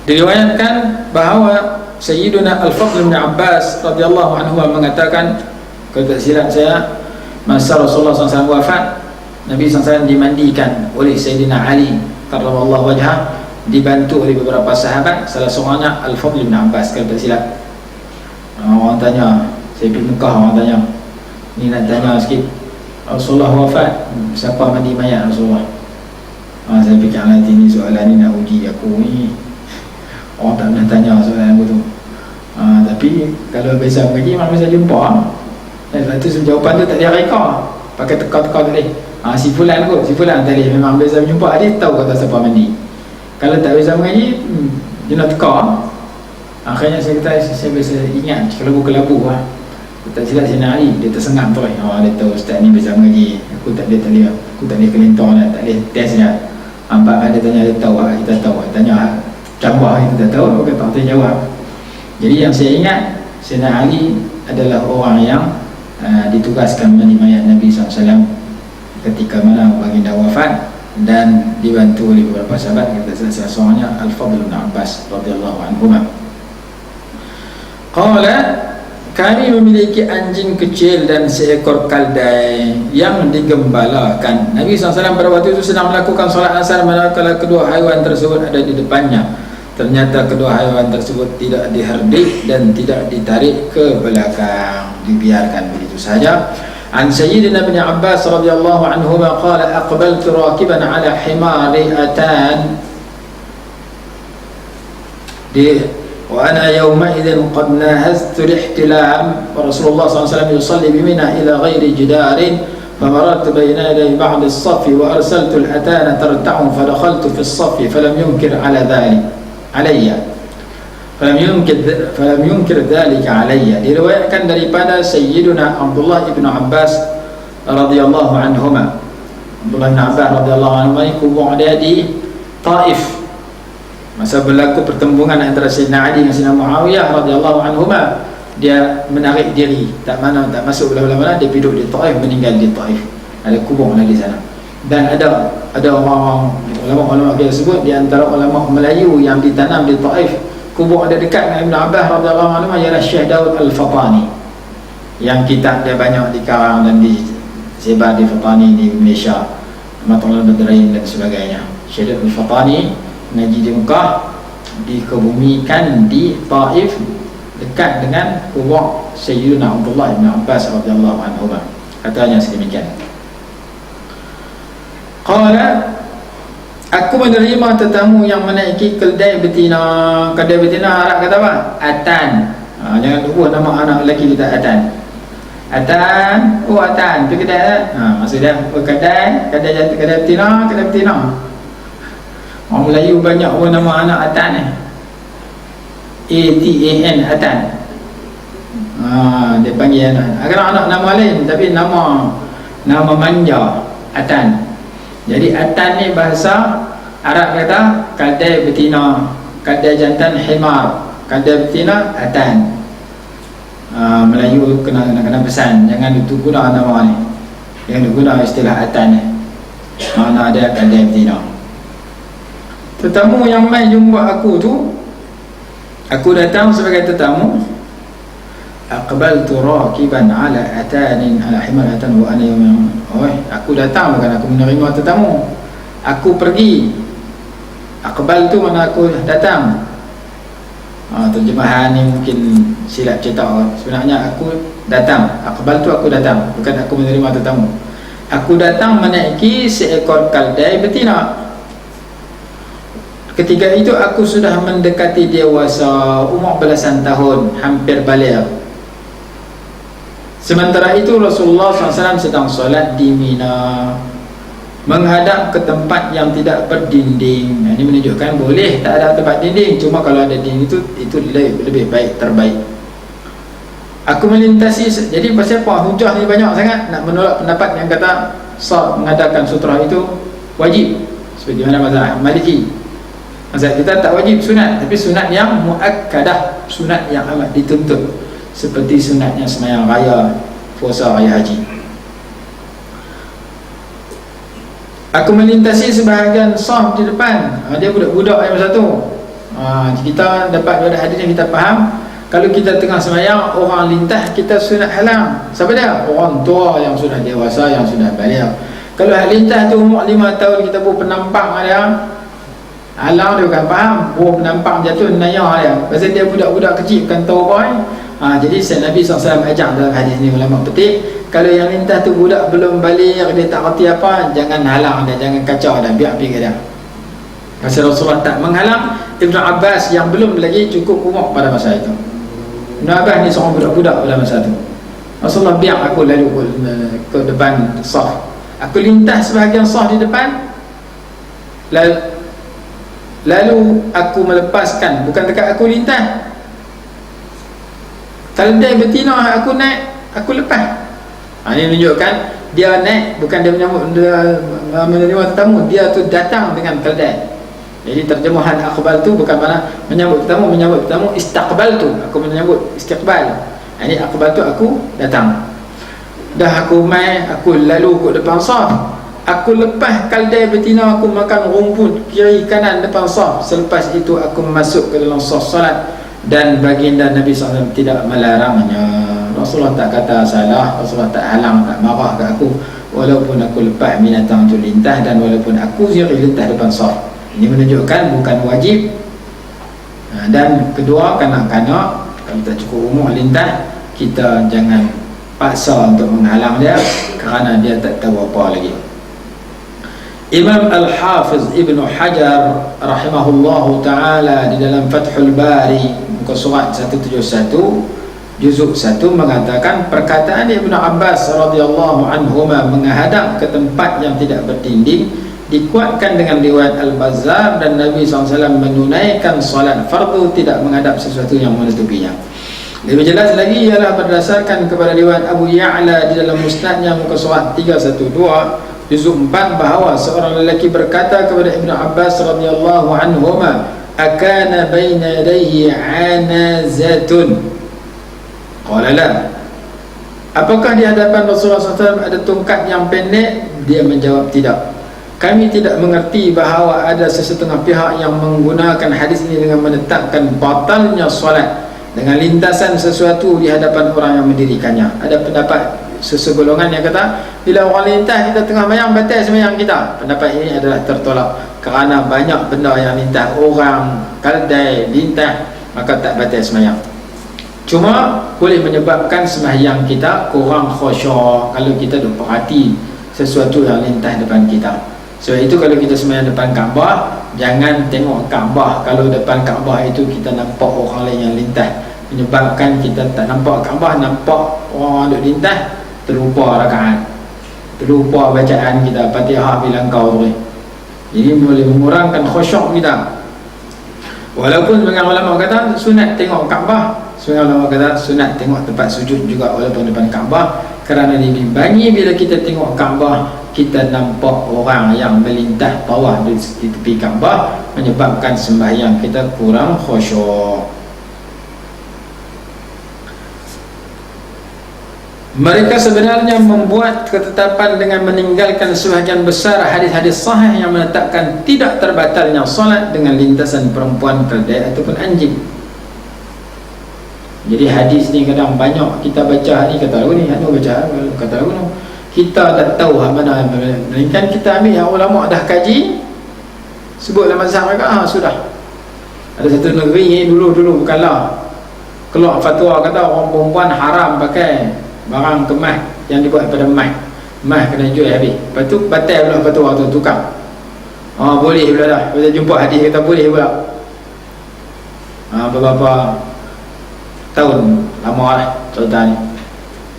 Diriwayatkan bahawa Sayyidina Al-Fadl bin Abbas radhiyallahu anhu mengatakan, kalau tak silap saya, masa Rasulullah SAW wafat, Nabi SAW dimandikan oleh Sayyidina Ali karramallahu wajhah, dibantu oleh beberapa sahabat, salah seorangnya Al-Fadl bin Abbas, kalau tak silap. Orang tanya, saya pergi Mekah, orang tanya, ni nak tanya sikit, Rasulullah wafat, siapa mandi mayat Rasulullah? Saya fikir nanti ni soalan ni nak uji aku ni, orang tak pernah tanya soalan aku tu. Tapi kalau biasa mengaji memang biasa jumpa. Lepas tu jawapan tu tak ada reka, pakai teka-teka tadi. Si fulan kot, si fulan tadi memang biasa jumpa, dia tahu kata siapa mandi. Kalau tak biasa mengaji, dia nak teka. Akhirnya saya kata, saya biasa ingat kelabu-kelabu lah. Tak silap Sayyidina Ali, dia tersengang tu. Dia tahu ustaz ni biasa mengaji, aku tak boleh kelentor dah, tak boleh test dah. Nampak ada tanya, dia tahu, kita tahu. Tanya cabah, kita tak tahu, bukan tak jawab. Jadi yang saya ingat, Sayyidina Ali adalah orang yang ditugaskan mandi mayat Nabi SAW ketika mana baginda wafat, dan dibantu oleh beberapa sahabat. Kata salah seorangnya Al-Fadl bin Abbas radhiyallahu anhu. Qala, kami memiliki anjing kecil dan seekor keldai yang digembalakan. Nabi SAW pada waktu itu sedang melakukan solat asar, manakala kedua haiwan tersebut ada di depannya. Ternyata kedua haiwan tersebut tidak diherdik dan tidak ditarik ke belakang, dibiarkan begitu saja. An Sayyidina bin Abbas radhiyallahu anhuma qala aqbaltu rakiban ala himari atan wa ana yawma idzin qad nahaztu al-ihtilam wa Rasulullah sallallahu alaihi wasallam yusalli bi Mina ila ghairi jidarin فمررت بين يدي بعض الصف وأرسلت الأتان ترتع فدخلت في الصف فلم ينكر ذلك علي. Diriwayatkan daripada Sayyiduna Abdullah ibn Abbas radhiyallahu anhuma. Abdullah bin Abbas radhiyallahu anhuma ni kubur dia di Taif. Masa berlaku pertembungan antara Sayyidina Ali dengan Sayyidina Muawiyah radhiyallahu anhuma, dia menarik diri, tak masuk belah-belah mana, dia duduk di Taif, meninggal di Taif. Ada kubur di sana. Dan ada orang ulama-ulama kita sebut di antara ulama Melayu yang ditanam di Taif, kubur ada dekat dengan Ibn Abbas radhiyallahu anhu ialah Syekh Daud Al-Fatani, yang kitab dia banyak dikarang dan disebar di Fatani di Malaysia, Matlul Badrin dan sebagainya. Syekh Daud Al-Fatani ngaji di Mekah, dikebumikan di Taif dekat dengan kubur Sayyidina Abdullah bin Abbas radhiyallahu anhu. Katanya sedemikian. Qala, aku menerima tetamu yang menaiki keldai betina. Keldai betina Arab kata apa? Atan. Jangan lupa nama anak lelaki kita Atan. Atan, oh Atan, tu kedai. Maksudnya kedai betina, kedai betina. Orang Melayu banyak pun nama anak Atan ni. A-T-A-N, Atan. Dia panggil anak. Anak nama lain tapi nama manja, Atan. Jadi Atan ni bahasa Arab kata kadai betina, kadai jantan himar, kadai betina Atan. Melayu kena pesan, jangan guna nama ni, jangan guna istilah Atan ni. Mana ada kadai betina. Tetamu yang mai jumpa aku tu, aku datang sebagai tetamu. Aqbaltu rakiban ala atanin ala himar atan wa ana yawm. Aku datang bukan aku menerima tetamu. Aku pergi. Aqbal tu mana aku datang. Terjemahan ni mungkin silap cetak. Sebenarnya aku datang. Aqbal tu aku datang, bukan aku menerima tetamu. Aku datang menaiki seekor keldai betina. Ketika itu aku sudah mendekati dewasa, umur belasan tahun, hampir baligh. Sementara itu Rasulullah SAW sedang solat di Mina, menghadap ke tempat yang tidak berdinding. Ini menunjukkan boleh tak ada tempat dinding, cuma kalau ada dinding itu lebih baik, terbaik. Aku melintasi, jadi pasal apa hujah ni banyak sangat nak menolak pendapat yang kata mengadakan sutrah itu wajib, seperti mana mazhab Maliki. Mazhab kita tak wajib, sunat, tapi sunat yang muakkadah, sunat yang amat dituntut, seperti sunatnya sembahyang raya, puasa raya haji. Aku melintasi sebahagian saf di depan. Dia budak-budak yang masa tu. Kita dapat pada hadis yang kita faham, kalau kita tengah sembahyang orang lintas, kita sunat halang. Siapa dia? Orang tua yang sudah dewasa, yang sudah baligh. Kalau lintas tu umur 5 tahun, kita pun penampang dia, halang dia bukan faham, penampang jatuh nayah dia. Pasal dia budak-budak kecil bukan tahu apa. Jadi Nabi SAW ajak dalam hadis ni, ulama petik, kalau yang lintas tu budak belum balik, dia tak reti apa, jangan halang dia, jangan kacau dia, biar pergi dia. Pasal Rasulullah tak menghalang. Ibn Abbas yang belum lagi cukup umur pada masa itu. Ibn Abbas ni seorang budak-budak pada masa itu. Rasulullah biar aku lalu ke depan saf. Aku lintas sebahagian saf di depan, lalu aku melepaskan, bukan dekat aku lintas, kalau dia betina aku naik, aku lepas. Ini menunjukkan dia naik, bukan dia menerima tetamu, dia tu datang dengan keldai. Jadi terjemahan aqbal tu bukan mana menyambut tetamu istaqbal tu, aku menyambut istiqbal. Ini aqbal tu aku datang. Dah aku mai, aku lalu ke depan saf. Aku lepas keldai betina, aku makan rumput kiri kanan depan saf. Selepas itu aku masuk ke dalam saf salat, dan baginda Nabi SAW tidak melarangnya. Rasulullah tak kata salah, Rasulullah tak halang, tak marah ke aku, walaupun aku lepas binatang tu lintas, dan walaupun aku sendiri lintas depan saf. Ini menunjukkan bukan wajib. Dan kedua, kanak-kanak kalau tak cukup umur lintas, kita jangan paksa untuk menghalang dia, kerana dia tak tahu apa lagi. Imam Al-Hafiz Ibn Hajar rahimahullahu ta'ala di dalam Fathul Bari muka surat 171 juzuk 1 mengatakan, perkataan Ibn Abbas radhiyallahu anhuma menghadap ke tempat yang tidak berdinding dikuatkan dengan riwayat Al-Bazzar, dan Nabi SAW menunaikan solat fardu tidak menghadap sesuatu yang menutupinya. Lebih jelas lagi ialah berdasarkan kepada riwayat Abu Ya'la di dalam musnadnya muka surat 312 juzuk 4 bahawa seorang lelaki berkata kepada Ibnu Abbas radhiyallahu anhuma, akana baina yadayhi anazatun? Qala la. Apakah di hadapan Rasulullah SAW ada tongkat yang pendek? Dia menjawab tidak. Kami tidak mengerti bahawa ada sesetengah pihak yang menggunakan hadis ini dengan menetapkan batalnya solat dengan lintasan sesuatu di hadapan orang yang mendirikannya. Ada pendapat sesegolongan yang kata bila orang lintas kita tengah mayang, batal sembahyang kita. Pendapat ini adalah tertolak kerana banyak benda yang lintas, orang, keldai, lintas, maka tak batal sembahyang. Cuma boleh menyebabkan sembahyang kita kurang khusyuk kalau kita duk perhati sesuatu yang lintas depan kita. Sebab itu kalau kita sembahyang depan Kaabah, jangan tengok Kaabah. Kalau depan Kaabah itu kita nampak orang lain yang lintas, menyebabkan kita tak nampak Kaabah, nampak orang duk lintas, terlupa rakaat, terlupa bacaan kita Fatihah bilang kau tu. Jadi boleh mengurangkan khusyuk kita. Walaupun sebagian ulama kata sunat tengok Kaabah, sebagian ulama kata sunat tengok tempat sujud juga walaupun depan Kaabah, kerana dibimbangi bila kita tengok Kaabah kita nampak orang yang melintas bawah di tepi Kaabah, menyebabkan sembahyang kita kurang khusyuk. Mereka sebenarnya membuat ketetapan dengan meninggalkan sebahagian besar hadis-hadis sahih yang menetapkan tidak terbatalnya solat dengan lintasan perempuan, keldai ataupun anjing. Jadi hadis ni kadang banyak kita baca, hari kata lagu ni, anu baca kata lagu ni, kita tak tahu mana. Melainkan kita ambil yang ulama dah kaji, sebutlah mazhab mereka, sudah. Ada satu negeri dulu bukanlah keluar fatwa kata orang perempuan haram pakai barang kemas yang dibuat daripada emas kena jual habis. Lepas tu batal pula fatwa tu, tukar. Boleh pula dah. Kita jumpa hadis kata boleh pula. Beberapa tahun lama lah cerita ni.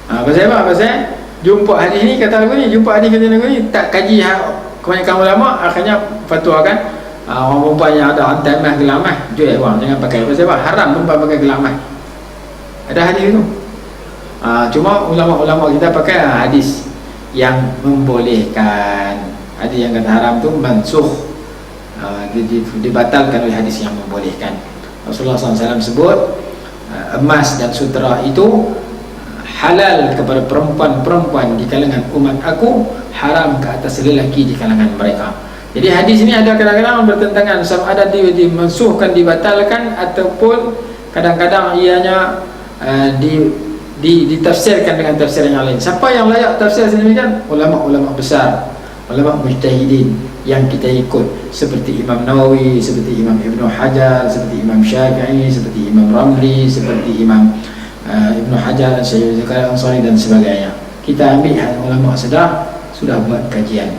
Pasal apa? Pasal jumpa hadis ni kata lagu ni, jumpa hadis kata lagu ni, tak kaji kebanyakan ulama, akhirnya fatwakan orang perempuan yang ada hantar emas, gelang emas, jual orang, jangan pakai. Pasal apa? Haram perempuan pakai gelang emas. Ada hadis tu. Cuma ulama-ulama kita pakai hadis yang membolehkan. Hadis yang kata haram tu mansukh, dibatalkan oleh hadis yang membolehkan. Rasulullah SAW sebut emas dan sutera itu halal kepada perempuan-perempuan di kalangan umat aku, haram ke atas lelaki di kalangan mereka. Jadi hadis ini ada kadang-kadang bertentangan, sama ada dimansuhkan, dibatalkan, ataupun kadang-kadang ianya ditafsirkan dengan tafsir yang lain. Siapa yang layak tafsir sedemikian? Ulama-ulama besar, ulama mujtahidin yang kita ikut, seperti Imam Nawawi, seperti Imam Ibnu Hajar, seperti Imam Syafi'i, seperti Imam Ramli, seperti Imam Ibnu Hajar, Syekh Zakaria Ansari dan sebagainya. Kita ambil ulama sudah buat kajian.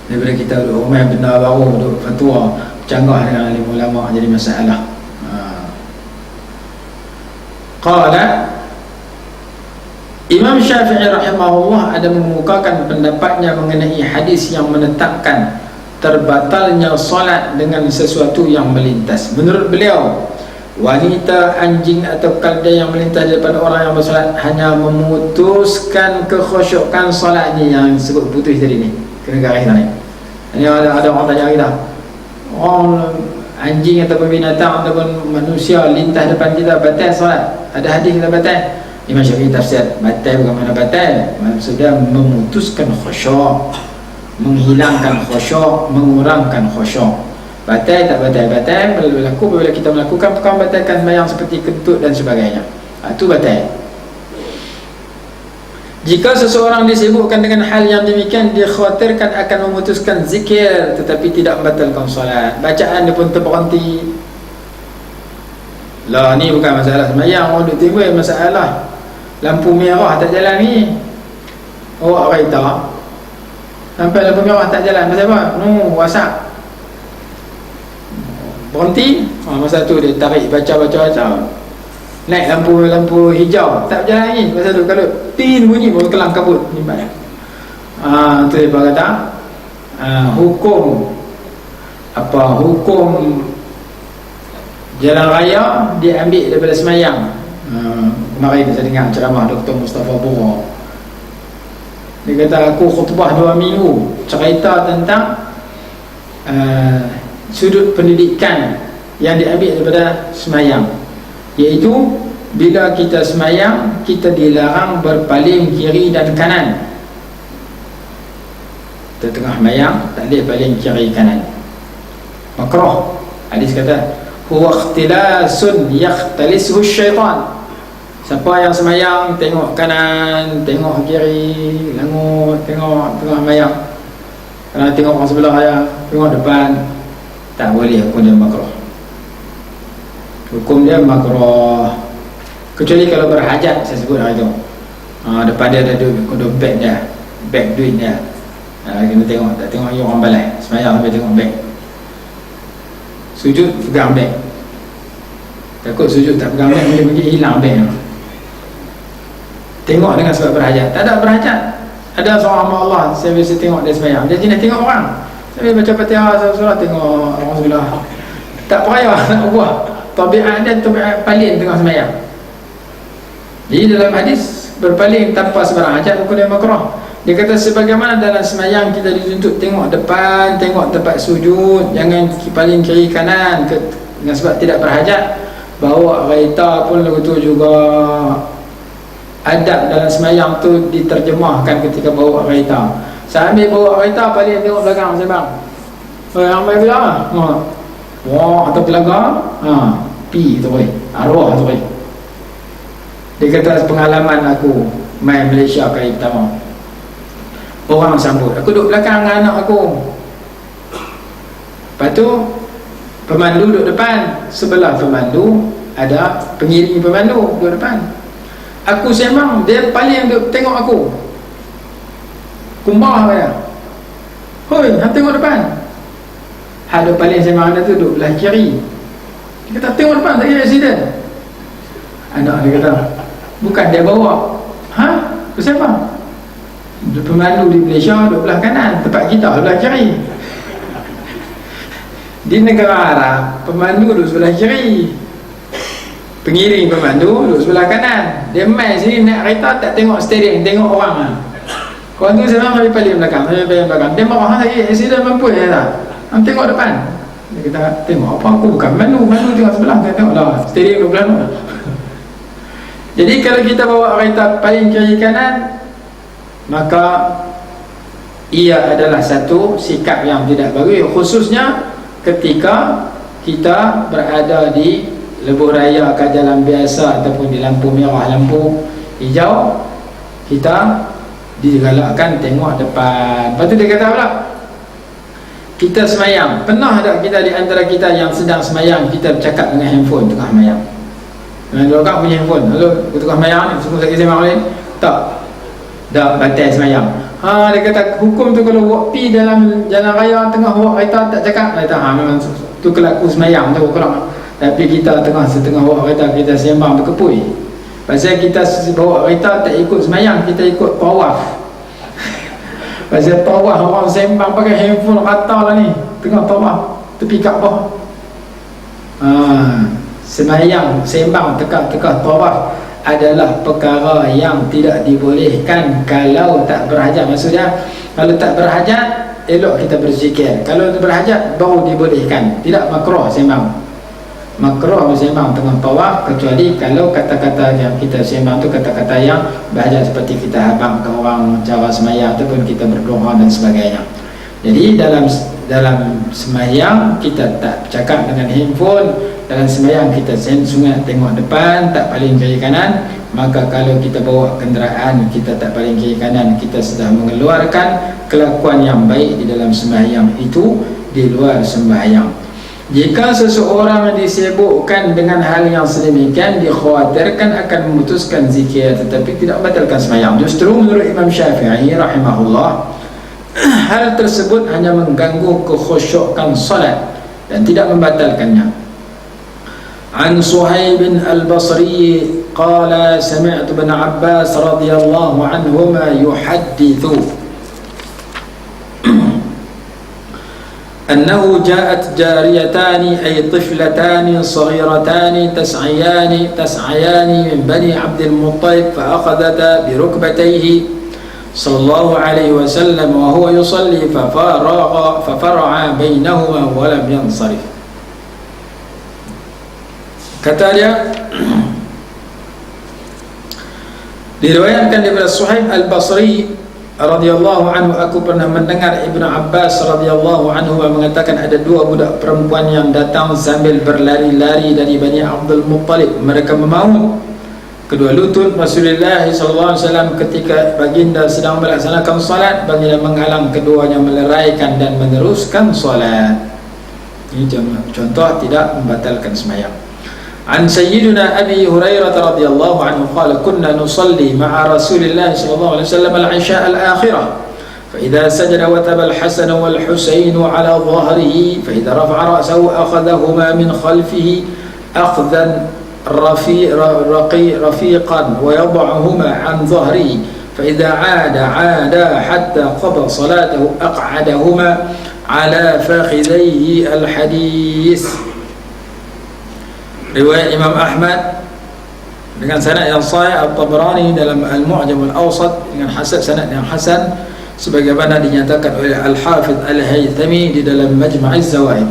Daripada kita duduk rumah benda baru, duduk fatwa, canggah dengan alim ulama jadi masalah. Qala Imam Syafi'i rahimahullah ada mengemukakan pendapatnya mengenai hadis yang menetapkan terbatalnya solat dengan sesuatu yang melintas. Menurut beliau, wanita, anjing atau keldai yang melintas di depan orang yang bersolat hanya memutuskan kekhusyukan solat ni, yang disebut putus tadi ni. Kena garis ni. Ini ada orang tanya kita, orang anjing ataupun binatang ataupun manusia lintas depan kita, batal solat? Ada hadis kita batal? Imam Syafi'i tafsir batal bukan mana batal, maksudnya memutuskan khusyuk, menghilangkan khusyuk, mengurangkan khusyuk. Batal tak batal? Batal berlaku bila kita melakukan perkara batalkan sembahyang seperti kentut dan sebagainya. Itu batal. Jika seseorang disibukkan dengan hal yang demikian, dia khawatirkan akan memutuskan zikir tetapi tidak membatalkan solat. Bacaan dia pun terberhenti. Lah ni bukan masalah sembahyang, orang duk timbul masalah lampu merah tak jalan ni. Awak kereta sampai lampu merah tak jalan, pasal apa? WhatsApp berhenti. Masa tu dia tarik baca. Naik lampu hijau tak jalan ni, pasal tu kalau tin bunyi baru kelang kabut ni banyak. Tu dia kata hukum hukum jalan raya dia ambil daripada semayang. Kemarin saya dengar ceramah Dr. Mustafa Bura. Dia kata aku khutbah 2 minggu cerita tentang sudut pendidikan yang diambil daripada semayang, iaitu bila kita semayang kita dilarang berpaling kiri dan kanan. Kita tengah semayang tak boleh paling kiri kanan, makruh. Hadis kata huwa ikhtilasun yakhtalisuhu syaitan. Siapa yang semayang tengok kanan, tengok kiri, langut, tengok tengah semayang, tengok orang sebelah saya, tengok depan, tak boleh, hukum dia makruh. Hukum dia makruh, kecuali kalau berhajat. Saya sebut hari tu, depan dia ada beg dia, beg duit dia, kena tengok. Tak tengok orang balai semayang sampai tengok beg. Sujud pegang beg, takut sujud tak pegang beg mungkin hilang beg. Tengok dengan sebab berhajat. Tak ada berhajat. Ada seorang hamba Allah, saya biasa tengok dia semayang, dia jenis tengok orang. Saya baca Fatihah surah, tengok orang sebelah. Tak payah nak buat. Tabiat dia tabiat paling tengah semayang. Jadi dalam hadis, berpaling tanpa sebarang hajat hukum dia makruh. Dia kata sebagaimana dalam semayang kita dituntut tengok depan, tengok tempat sujud, jangan paling kiri kanan dengan sebab tidak berhajat. Bawa kereta pun lagu tu juga adab dalam semayang tu diterjemahkan ketika bawa kereta. Sambil bawa kereta paling tengok belakang sembang. Ramai bila wah atau belakang pi tu arwah tu. Dia kata pengalaman aku main Malaysia kali pertama, orang sambut aku duduk belakang dengan anak aku. Lepas tu pemandu duduk depan, sebelah pemandu ada pengiring pemandu duduk depan. Aku sembang, dia paling duduk tengok aku. Kumbah dia, hoi, hang tengok depan. Ada paling sembang dia tu duduk belah kiri. Dia kata tengok depan, tak kira accident. Anak dia kata bukan dia bawa. Aku sembang. Pemandu di Malaysia duduk belah kanan, tempat kita belah kiri. Di negara Arab pemandu duduk sebelah kiri, pengiring pemandu duduk sebelah kanan. Dia main sini naik kereta tak tengok steering, tengok orang. Kawan tu saya memang paling belakang, dia marah lagi, accident mampu ya tak? Tengok depan. Dia kata tengok apa, aku bukan pemandu tengok sebelah, saya tengok lah steering duduk belah. Jadi kalau kita bawa kereta paling kiri kanan, maka ia adalah satu sikap yang tidak bagus, khususnya ketika kita berada di lebuh raya ke jalan biasa ataupun di lampu merah, lampu hijau, kita digalakkan tengok depan. Lepas tu dia kata pula, kita semayang, pernah tak kita di antara kita yang sedang semayang kita bercakap dengan handphone tengah semayang? Dengan dua orang punya handphone, lalu tengah semayang ni semua sakit semayang lain? Tak, dah batal semayang. Dia kata hukum tu kalau buat pi dalam jalan raya tengah buat kereta tak cakap, dia kata memang tu kelaku semayang tu kalau. Tapi kita setengah bawa kereta kita sembang berkepui. Pasal kita bawa kereta tak ikut semayang, kita ikut tawaf. Pasal tawaf orang sembang pakai handphone rata lah ni, tengah tawaf tepi Kaabah. Semayang sembang teka tawaf adalah perkara yang tidak dibolehkan kalau tak berhajat. Maksudnya kalau tak berhajat elok kita berzikir, kalau berhajat baru dibolehkan. Tidak makruh sembang. Makruh bersembang tengah tawaf, kecuali kalau kata-kata yang kita sembang tu kata-kata yang berhajat, seperti kita habang ke orang cara semayang ataupun kita berdoa dan sebagainya. Jadi dalam semayang kita tak cakap dengan handphone, dalam semayang kita sungat tengok depan, tak paling kiri kanan. Maka kalau kita bawa kenderaan kita tak paling kiri kanan, kita sudah mengeluarkan kelakuan yang baik di dalam sembahyang itu di luar sembahyang. Jika seseorang disibukkan dengan hal yang sedemikian, dikhawatirkan akan memutuskan zikir tetapi tidak membatalkan sembahyang. Justru menurut Imam Syafi'i rahimahullah, hal tersebut hanya mengganggu kekhusyukan salat dan tidak membatalkannya. An Suhaib al-Basri qala sami'tu ibn Abbas radhiyallahu anhuma yuhaddithu أنه جاءت جاريتان أي طفلتان صغيرتان تسعيان من بني عبد المطلب فأخذتا بركبتيه صلى الله عليه وسلم وهو يصلي ففرع بينهما ولم ينصرف. Kata dia, diriwayatkan daripada Suhaib Al-Basri radhiyallahu anhu, aku pernah mendengar Ibnu Abbas radhiyallahu anhu mengatakan ada dua budak perempuan yang datang sambil berlari-lari dari Bani Abdul Muttalib. Mereka memaut kedua lutut Rasulullah sallallahu alaihi wasallam ketika baginda sedang melaksanakan salat. Baginda menghalang keduanya meleraikan dan meneruskan salat. Ini contoh tidak membatalkan sembahyang. عن سيدنا أبي هريرة رضي الله عنه قال كنا نصلي مع رسول الله صلى الله عليه وسلم العشاء الآخرة فإذا سجد وتبى الحسن والحسين على ظهره فإذا رفع رأسه أخذهما من خلفه أخذا رفيقا ويضعهما عن ظهره فإذا عاد حتى قضى صلاته أقعدهما على فخذيه. الحديث riwayat Imam Ahmad dengan sanad yang sahih, At-Tabrani dalam Al-Mu'jam Al-Awsat dengan sanad yang hasan, sebagaimana dinyatakan oleh Al-Hafidh Al-Haythami di dalam Majma' Az-Zawaid.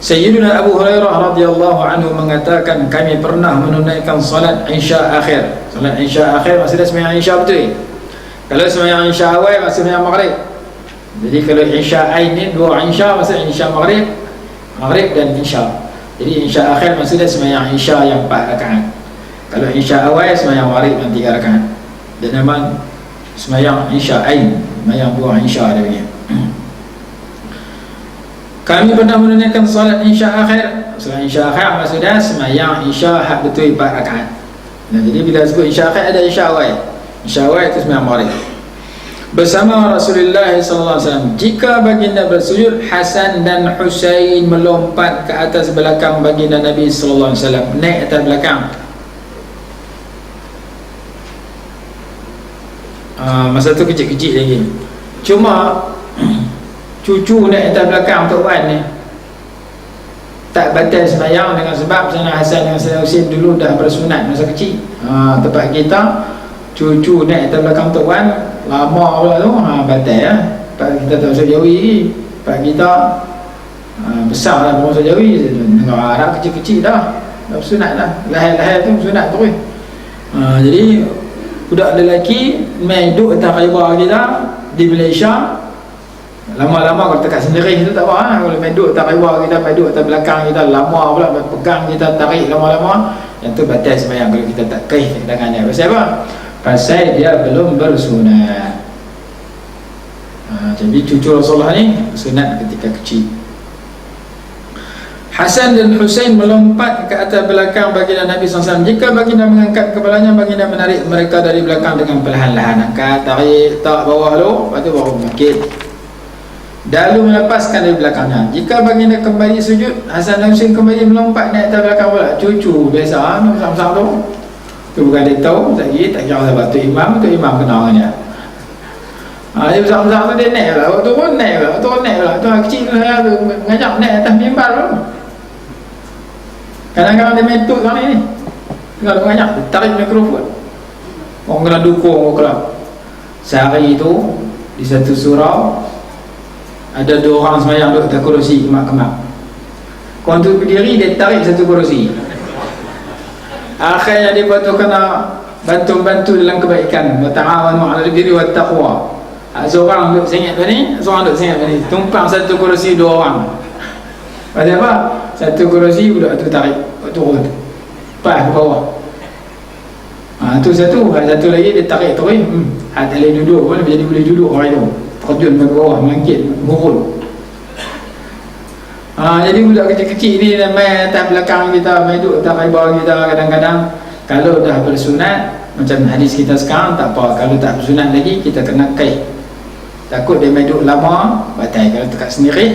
Sayyidina Abu Hurairah radhiyallahu anhu mengatakan kami pernah menunaikan salat Isya akhir. Salat Isya akhir maksudnya sembahyang Isya betul. Kalau sembahyang Isya awal maksudnya Maghrib. Jadi kalau Isya ini dua Isya maksudnya Isya Maghrib dan Isya. Jadi Isya akhir maksudnya sembahyang Isya yang 4 rakaat. Kalau Isya awal sembahyang Maghrib yang 3 rakaat. Dan memang sembahyang Isya ain, sembahyang dua Isya ada begini. Kami pernah menunaikan salat Isya akhir. Salat Isya akhir maksudnya sembahyang Isya hak betul 4 rakaat. Nah, jadi bila sebut Isya akhir ada Isya awal. Isya awal itu sembahyang Maghrib. Bersama Rasulullah SAW. Jika baginda bersujud, Hasan dan Husain melompat ke atas belakang baginda Nabi SAW, naik atas belakang. Masa tu kecil-kecil lagi. Cuma cucu naik atas belakang Tok Wan ni tak batal sembahyang dengan sebab Sayyidina Hasan dengan Sayyidina Husain dulu dah bersunat masa kecil. Tempat kita cucu naik atas belakang Tok Wan lama pula tu, batal ya. Pak kita tak usah Jawi lagi. Pak kita besar lah bangsa Jawi. Negara Arab kecil-kecil dah bersunat dah. Lahir-lahir tu bersunat terus. Jadi budak lelaki main duduk atas kaibah kita di Malaysia. Lama-lama kalau tekat sendiri itu tak apa. Kalau main duduk atas kaibah kita, main duduk atas belakang kita, lama pula pegang kita, tarik lama-lama, yang tu batal sembahyang kalau kita tak kaih tangannya. Pasal apa? Pasal dia belum bersunat. Jadi cucu Rasulullah ni sunat ketika kecil. Hasan dan Husain melompat ke atas belakang baginda Nabi SAW. Jika baginda mengangkat kepalanya, baginda menarik mereka dari belakang dengan perlahan-lahan. Angkat, tarik, tak bawah lu, lepas tu baru bangkit. Lalu melepaskan dari belakangnya. Jika baginda kembali sujud, Hasan dan Husain kembali melompat naik atas belakang pula. Cucu biasa, besar-besar tu. Tu bukan dia tahu, tak kira sebab tu imam kenal dengan dia. Dia besar-besar tu dia naik lah, turun naik lah, tu kecil tu saya tu mengajak naik atas mimbar tu. Kadang-kadang dia main tuk sekarang ni tengah mengajak, tarik mikrofon, orang kena dukung orang kelab. Sehari tu di satu surau ada 2 orang sembahyang duduk atas kerusi kemak-kemak. Korang tu berdiri, dia tarik satu kerusi. Akhirnya dia tu kena bantu-bantu dalam kebaikan. Wata'awanu 'alal birri wat taqwa. Seorang duduk sengit ni, seorang duduk sengit ni. Tumpang satu kerusi 2 orang. Pasal apa? Satu kerusi budak tu tarik, turun. Pas ke bawah. Tu satu lagi dia tarik turun. Tak boleh duduk pun jadi boleh duduk orang itu. Terjun ke bawah, melangkit, gurul. Jadi budak kecil-kecil ni main atas belakang kita, main duduk atas kaibah kita. Kadang-kadang kalau dah bersunat, macam hadis kita sekarang, tak apa. Kalau tak bersunat lagi, kita kena kaih. Takut dia main duduk lama, batal. Kalau dekat sendiri,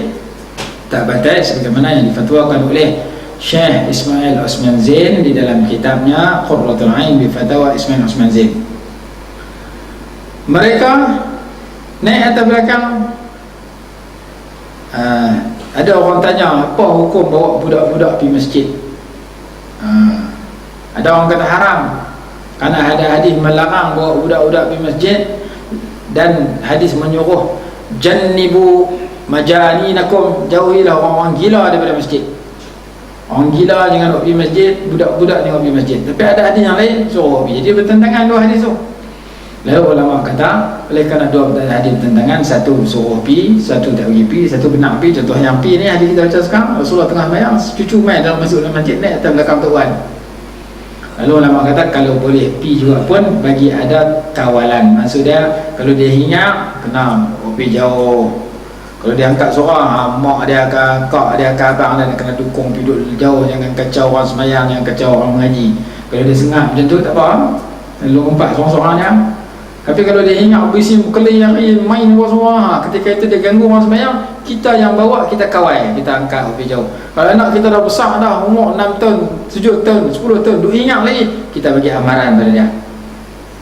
tak batal, sebagaimana yang difatwakan oleh Syekh Ismail Osman Zain di dalam kitabnya Qurratul Ain bi Fatawa Ismail Osman Zain. Mereka naik atas belakang Ada orang tanya, apa hukum bawa budak-budak pergi masjid? Ada orang kata haram, karena ada hadis melarang bawa budak-budak pergi masjid, dan hadis menyuruh jannibu majaninakum, jauhilah orang-orang gila daripada masjid. Orang gila jangan pergi masjid, budak-budak jangan pergi masjid. Tapi ada hadis yang lain suruh pergi. Jadi bertentangan dua hadis tu. Lalu ulama kata, oleh kerana dua hadis bertentangan, satu suruh pergi, satu tak pergi, satu benar pergi. Contoh yang pergi ni hadis kita baca sekarang, Rasulullah tengah bayang, cucu main dalam masuk dalam masjid, naik atas belakang tuan. Lalu ulama kata kalau boleh pergi juga pun bagi ada kawalan. Maksudnya kalau dia hingat, kena pergi jauh. Kalau dia angkat seorang, mak dia akan, kak dia akan, abang dia kena dukung duduk jauh, jangan kacau orang semayang, jangan kacau orang mengaji. Kalau dia sengat macam tu tak apa, lalu empat seorang-seorang dia. Tapi kalau dia ingat berisi berkeliling main seorang-seorang, ketika itu dia ganggu orang semayang, kita yang bawa, kita kawal, kita angkat lebih jauh. Kalau anak kita dah besar dah, umur 6 tahun, 7 tahun, 10 tahun, duk ingat lagi, kita bagi amaran pada dia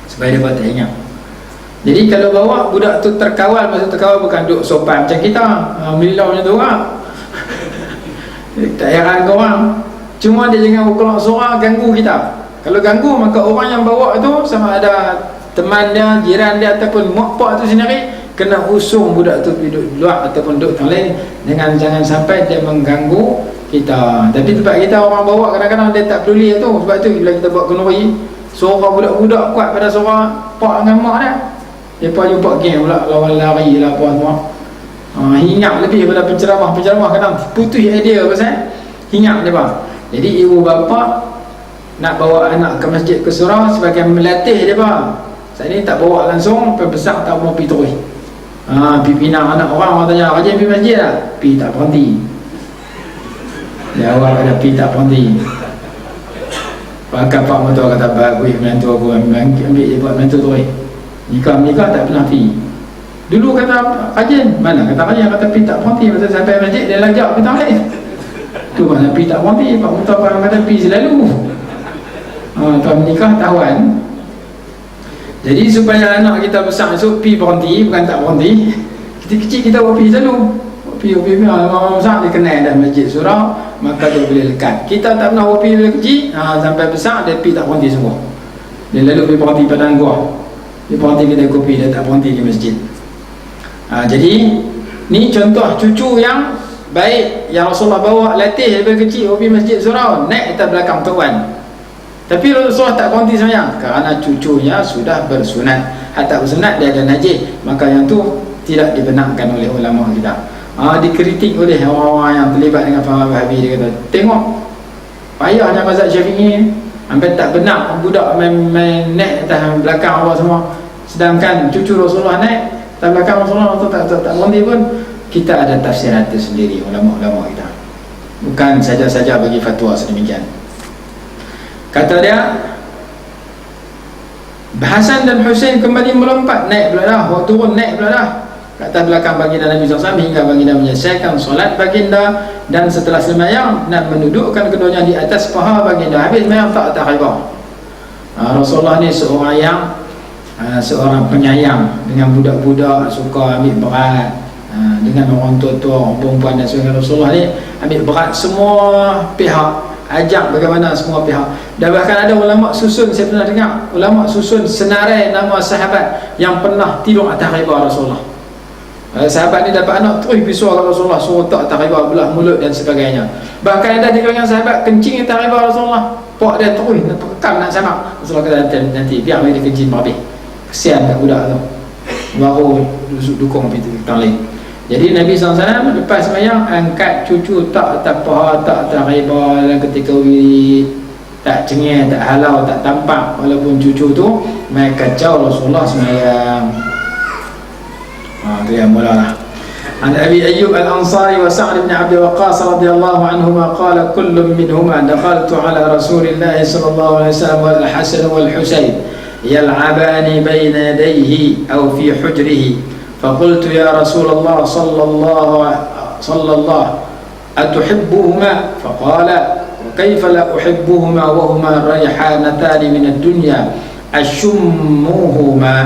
supaya dia tak ingat. Jadi kalau bawa budak tu terkawal, maksud terkawal bukan duduk sopan macam kita, milau macam tu orang. Tak heran ke orang. Cuma dia jangan berkelak suara ganggu kita. Kalau ganggu, maka orang yang bawa tu sama ada teman dia, jiran dia ataupun mak pak tu sendiri kena usung budak tu duduk luar ataupun duduk yang lain, jangan sampai dia mengganggu kita. Tapi tempat kita orang bawa kadang-kadang dia tak peduli tu. Sebab tu bila kita buat kenduri, suara budak-budak kuat pada suara pak dengan mak dia. Dia pun jumpa geng pula, lawan lari lah apa semua. Hingat lebih daripada penceramah kadang putus idea pasal hingat dia bang. Jadi ibu bapa nak bawa anak ke masjid ke surau sebagai melatih dia bang. Saya ni tak bawa langsung, besar tak mau pergi terus. Pergi pinang anak orang tanya, rajin pergi masjid tak? Pergi tak berhenti. Dia awal ada pergi tak berhenti. Pak motor kata bagus menantu aku ambil dia buat menantu terus. Nikah tak pernah pergi. Dulu kata rajin, mana kata rajin, kata pergi tak berhenti. Masa sampai masjid dia lajak kita lain. Tu mana pergi tak berhenti. Pak motor kata pergi selalu. Tuan menikah tahuan. Jadi supaya anak kita besar esok pergi berhenti, bukan tak berhenti. Kecil-kecil kita buat pergi selalu. Pergi orang besar dia kenal dah masjid surau, maka dia boleh lekat. Kita tak pernah buat pergi bila kecil, sampai besar dia pergi tak berhenti semua. Dia lalu pergi berhenti padang gua. Dia berhenti kedai kopi, dia tak berhenti di masjid. Jadi ni contoh cucu yang baik yang Rasulullah bawa latih daripada kecil pergi masjid surau, naik atas belakang tuan. Tapi Rasulullah tak berhenti semayang kerana cucunya sudah bersunat. Hatta bersunat dia ada najis, maka yang tu tidak dibenarkan oleh ulama kita. Dikritik oleh orang-orang yang terlibat dengan faham Wahabi. Dia kata, tengok payahnya mazhab Syafi'i, hampir tak benar budak main naik atas belakang Allah semua, sedangkan cucu Rasulullah naik atas belakang Rasulullah tu tak berhenti pun. Kita ada tafsiran tersendiri ulama-ulama kita, bukan saja-saja bagi fatwa sedemikian. Kata dia, Hasan dan Husain kembali melompat, naik pula dah, turun naik pula dah ke atas belakang baginda Nabi SAW hingga baginda menyelesaikan solat baginda, dan setelah sembahyang dan mendudukkan keduanya di atas paha baginda. Habis sembahyang tak atas riba. Rasulullah ni seorang penyayang dengan budak-budak, suka ambil berat dengan orang tua-tua, orang perempuan dan sebagainya. Rasulullah ni ambil berat semua pihak, ajak bagaimana semua pihak. Dan bahkan ada ulama susun, saya pernah dengar ulama susun senarai nama sahabat yang pernah tidur atas riba Rasulullah. Sahabat ni dapat anak terus bisuar Rasulullah, suruh tak atas riba, belah mulut dan sebagainya. Bahkan ada di kalangan sahabat kencing atas riba Rasulullah, pak dia terus nak terekam nak sama. Rasulullah kata nanti biar dia kencing habis, kesian kat budak tu, baru dukung kita lain. Jadi Nabi SAW lepas sembahyang angkat cucu tak atas paha, tak atas riba, dan ketika wirid tak cengih, tak halau, tak tampak, walaupun cucu tu main kacau Rasulullah sembahyang. Dia mulalah. An Abi Ayyub Al-Ansari wa Sa'd bin Abi Waqqas radhiyallahu anhuma qala kullu minhuma dakhaltu ala Rasulillah sallallahu alaihi wasallam wal Hasan wal Husayn yal'abani bayna yadayhi aw fi hujrihi فقلت يا رسول الله صلى الله أتحبهما؟ فقال وكيف لا أحبهما وهما ريحانتان من الدنيا أشموهما.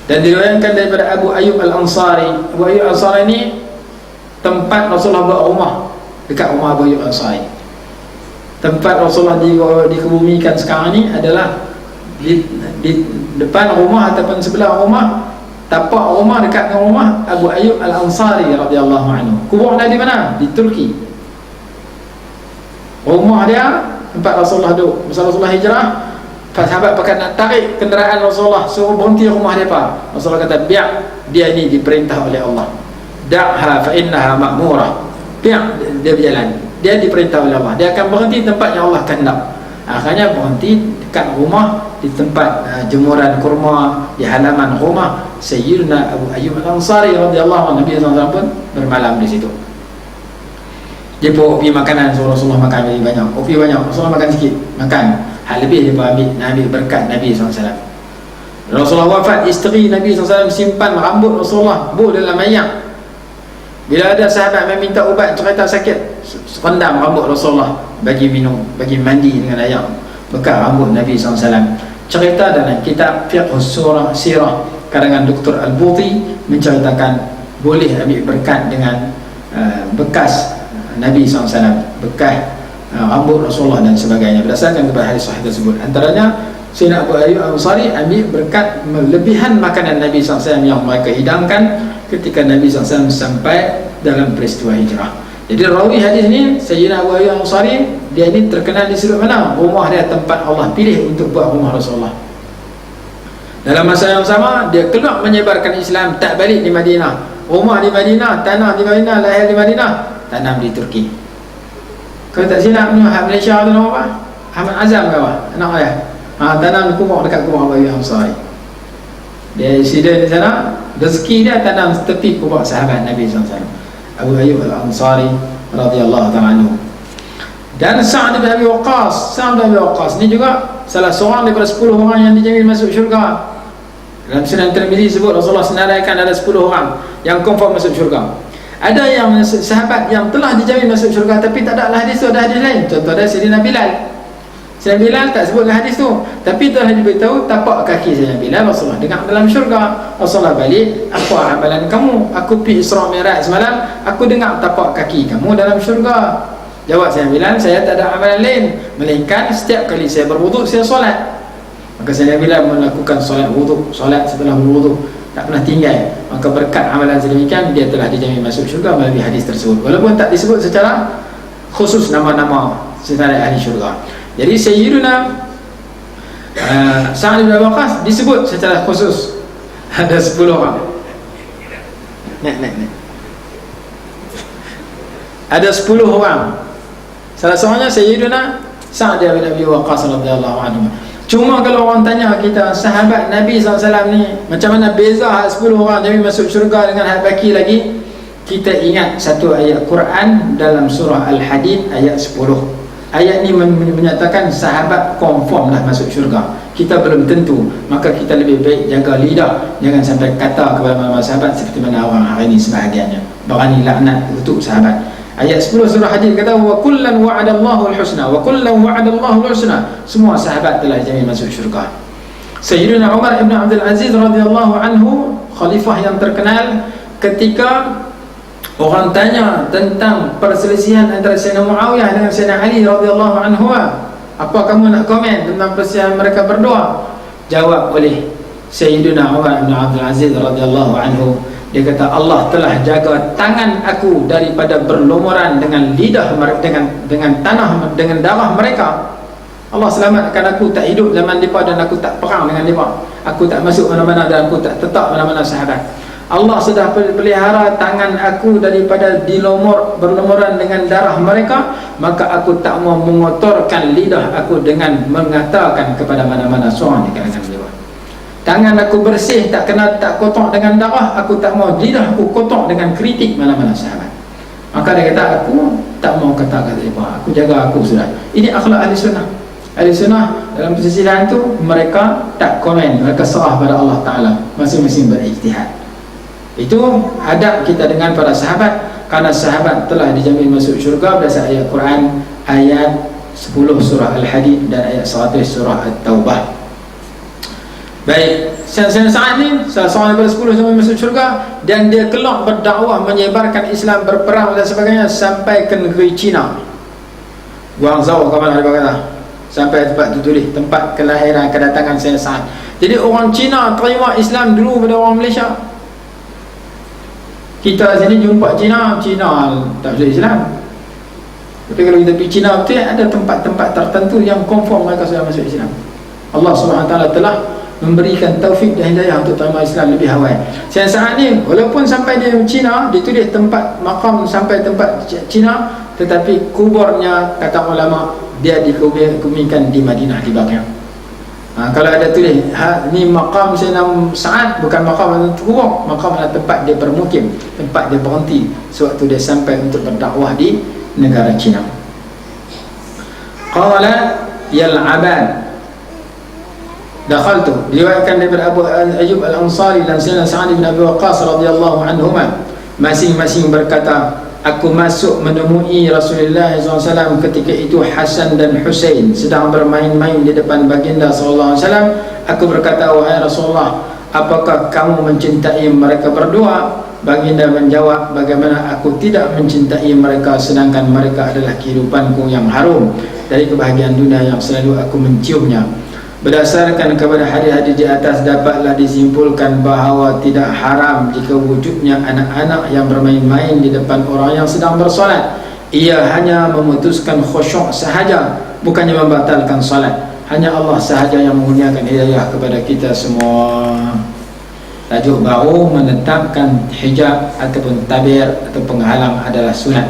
Dan diriwayatkan daripada Abu Ayyub Al-Ansari. Abu Ayyub Al-Ansari ni tempat Rasulullah buat rumah dekat rumah Abu Ayyub Al-Ansari. Tempat Rasulullah dikebumikan sekarang ni adalah di depan rumah ataupun sebelah rumah, tapak rumah dekat dengan rumah Abu Ayyub Al-Ansari radhiyallahu anhu. Kubur dia di mana? Di Turki. Rumah dia tempat Rasulullah duduk. Masa Rasulullah hijrah, sahabat pakai nak tarik kenderaan Rasulullah, suruh berhenti rumah dia apa? Rasulullah kata, biar dia ini diperintah oleh Allah. Da'ha fa innaha ma'murah. Biar dia berjalan. Dia diperintah oleh Allah. Dia akan berhenti tempat yang Allah kehendak. Akhirnya berhenti dekat rumah, di tempat jemuran kurma, di halaman rumah Sayyidina Abu Ayyub Al-Ansari radhiyallahu anhu. Nabi SAW pun bermalam di situ. Dia bawa pergi makanan, so Rasulullah makan lebih banyak. Kopi banyak, Rasulullah makan sikit, makan. Hal lebih dia ambil berkat Nabi SAW. Rasulullah wafat, isteri Nabi SAW simpan rambut Rasulullah dalam mayang. Bila ada sahabat meminta ubat cerita sakit, rendam rambut Rasulullah, bagi minum, bagi mandi dengan air bekas rambut Nabi SAW. Cerita dalam kitab Fiqh Sirah karangan Dr. Al-Buti menceritakan boleh ambil berkat dengan bekas Nabi SAW, bekas rambut Rasulullah dan sebagainya, berdasarkan kepada hadis sahih tersebut. Antaranya Sayyidina Abu Ayyub Al-Ansari ambil berkat melebihan makanan Nabi SAW yang mereka hidangkan ketika Nabi SAW sampai dalam peristiwa hijrah. Jadi rawi hadis ni Sayyidina Abu Ayyub Al-Ansari, dia ini terkenal di sudut mana? Rumah dia tempat Allah pilih untuk buat rumah Rasulullah. Dalam masa yang sama dia keluar menyebarkan Islam, tak balik di Madinah. Rumah di Madinah, tanah di Madinah, lahir di Madinah, tanam di Turki. Kalau tak silap ni Malaysia tu nama apa? Ahmad Azam ke apa? Anak ayah. Tanam kubur dekat kubur Abu Ayyub Al-Ansari. Dia residen di sana, rezeki dia tanam tepi kubur sahabat Nabi SAW, Abu Ayyub Al-Ansari radhiyallahu ta'ala anhu. Dan Sa'd bin Abi Waqqas, ni juga salah seorang daripada 10 orang yang dijamin masuk syurga. Dalam Sunan Tirmizi sebut Rasulullah senaraikan ada 10 orang yang confirm masuk syurga. Ada yang sahabat yang telah dijamin masuk syurga tapi tak ada hadis tu, ada hadis lain. Contoh dia Sayyidina Bilal. Sayyidina Bilal tak sebutkan hadis tu, tapi telah diberitahu tapak kaki Sayyidina Bilal Rasulullah dengar dalam syurga. Rasulullah balik, apa amalan kamu? Aku pergi Isra Mi'raj semalam, aku dengar tapak kaki kamu dalam syurga. Jawab Sayyidina Bilal, saya tak ada amalan lain melainkan setiap kali saya berwuduk saya solat. Maka Sayyidina Bilal melakukan solat wuduk, solat setelah berwuduk, tak pernah tinggal. Maka berkat amalan sedemikian dia telah dijamin masuk syurga melalui hadis tersebut, walaupun tak disebut secara khusus nama-nama senarai ahli syurga. Jadi Sayyidina Sa'd bin Abi Waqqas disebut secara khusus ada 10 orang. Ada 10 orang. Salah seorangnya Sayyidina Sa'd bin Abi Waqqas radhiyallahu anhu. Cuma kalau orang tanya kita sahabat Nabi SAW ni macam mana beza 10 orang jadi masuk syurga dengan hak baki lagi, kita ingat satu ayat Quran dalam surah Al-Hadid ayat 10. Ayat ni menyatakan sahabat confirm lah masuk syurga. Kita belum tentu, maka kita lebih baik jaga lidah, jangan sampai kata kepada mana sahabat seperti mana orang hari ini sebahagiannya berani laknat untuk sahabat. Ayat 10 surah Hadid kata wa kullan wa'adallahu al-husna wa kullan wa'adallahu al-husna. Semua sahabat telah dijamin masuk syurga. Sayyidina Umar ibn Abdul Aziz radhiyallahu anhu, khalifah yang terkenal, ketika orang tanya tentang perselisihan antara Sayyidina Muawiyah dengan Sayyidina Ali radhiyallahu anhu, apa kamu nak komen tentang perselisihan mereka berdua? Jawab oleh Sayyidina Umar bin Abdul Aziz radhiyallahu anhu, dia kata Allah telah jaga tangan aku daripada berlumuran dengan lidah dengan tanah, dengan darah mereka. Allah selamatkan aku tak hidup zaman mereka dan aku tak perang dengan mereka. Aku tak masuk mana-mana dan aku tak tetap mana-mana sahabat. Allah sudah pelihara tangan aku daripada berlumuran dengan darah mereka, maka aku tak mau mengotorkan lidah aku dengan mengatakan kepada mana-mana seorang di kalangan mereka. Tangan aku bersih, tak kotor dengan darah, aku tak mau lidah aku kotor dengan kritik mana-mana sahabat. Maka dia kata aku tak mau kata-kata mereka, aku jaga aku sudah. Ini akhlak ahli sunnah. Ahli sunnah dalam perselisihan itu mereka tak komen, mereka serah pada Allah Ta'ala, masing-masing berijtihad. Itu adab kita dengan para sahabat, karena sahabat telah dijamin masuk syurga berdasarkan ayat Quran ayat 10 surah Al-Hadid dan ayat 100 surah At-Taubah. Baik, Sayyidina Sa'ad ni salah seorang daripada 10 sampai masuk syurga, dan dia kelak berdakwah menyebarkan Islam, berperang dan sebagainya sampai ke negeri China, Guangzhou kawan ada kata, sampai tempat tu tulis tempat kelahiran kedatangan Sayyidina Sa'ad. Jadi orang Cina terima Islam dulu pada orang Malaysia. Kita sini jumpa Cina tak boleh Islam. Tapi kalau kita pergi Cina betul, ada tempat-tempat tertentu yang confirm mereka sudah masuk Islam. Allah SWT telah memberikan taufik dan hidayah untuk terima Islam lebih awal. Sayyidina Sa'ad ni walaupun sampai dia Cina, dia tulis tempat makam sampai tempat Cina, tetapi kuburnya kata ulama dia dikumikan di Madinah, di Baqi'. Kalau ada tulis ni makam Sayyidina Sa'ad, bukan makam kubur, makam adalah tempat dia bermukim, tempat dia berhenti sewaktu dia sampai untuk berdakwah di negara China. Qala yal'aban dakhaltu, diriwayatkan daripada Abu Ayyub Al-Ansari dan Sayyidina Sa'ad bin Abi Waqqas radhiyallahu anhuma, masing-masing berkata, aku masuk menemui Rasulullah SAW ketika itu Hasan dan Husain sedang bermain-main di depan baginda SAW. Aku berkata, wahai Rasulullah, apakah kamu mencintai mereka berdua? Baginda menjawab, bagaimana aku tidak mencintai mereka, sedangkan mereka adalah kehidupanku yang harum, dari kebahagiaan dunia yang selalu aku menciumnya. Berdasarkan kepada hadis-hadis di atas, dapatlah disimpulkan bahawa tidak haram jika wujudnya anak-anak yang bermain-main di depan orang yang sedang bersolat. Ia hanya memutuskan khusyuk sahaja, bukannya membatalkan solat. Hanya Allah sahaja yang mengurniakan hidayah kepada kita semua. Tajuk baru, menetapkan hijab ataupun tabir atau penghalang adalah sunat.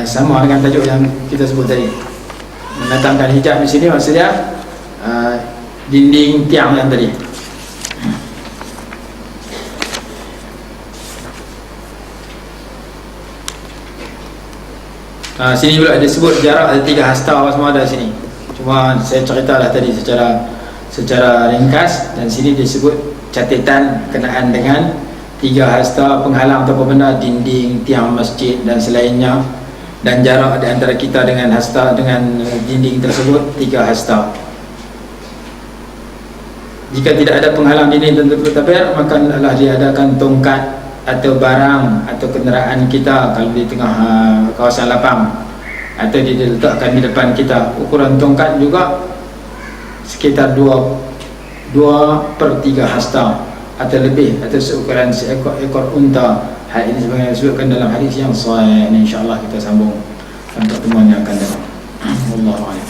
Sama dengan tajuk yang kita sebut tadi. Menetapkan hijab di sini maksudnya dinding tiang yang tadi. Sini pula ada sebut jarak ada 3 hasta, semua ada sini. Cuma saya ceritalah tadi secara ringkas, dan sini disebut catatan kenaan dengan 3 hasta penghalang atau benda, dinding, tiang masjid dan selainnya, dan jarak di antara kita dengan hasta, dengan dinding tersebut 3 hasta. Jika tidak ada penghalang dinding dan tabir, maka adalah diadakan tongkat atau barang atau kenderaan kita kalau di tengah kawasan lapang, atau diletakkan di depan kita. Ukuran tongkat juga sekitar 2/3 hasta atau lebih, atau seukuran seekor unta. Hal ini sebagaimana disebutkan dalam hadis yang sahih. InsyaAllah kita sambung pada pertemuan yang akan datang. Wallahu a'lam.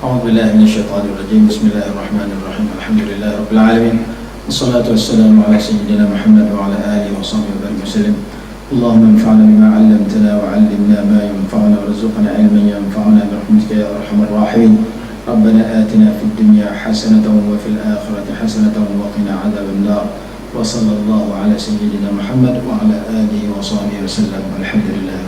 A'udzu billahi minasyaitonir rajim. Bismillahirrahmanirrahim. Alhamdulillahi rabbil alamin. Wassalatu wassalamu ala sayyidina Muhammad wa ala alihi wa sahbihi wasallam. اللهم انفعنا بما علمتنا وعلمنا ما ينفعنا وارزقنا علما ينفعنا برحمتك يا ارحم الراحمين. ربنا آتنا في الدنيا حسنة وفي الآخرة حسنة وقنا عذاب النار. وصلى الله على سيدنا محمد وعلى آله وصحبه وسلم. والحمد لله.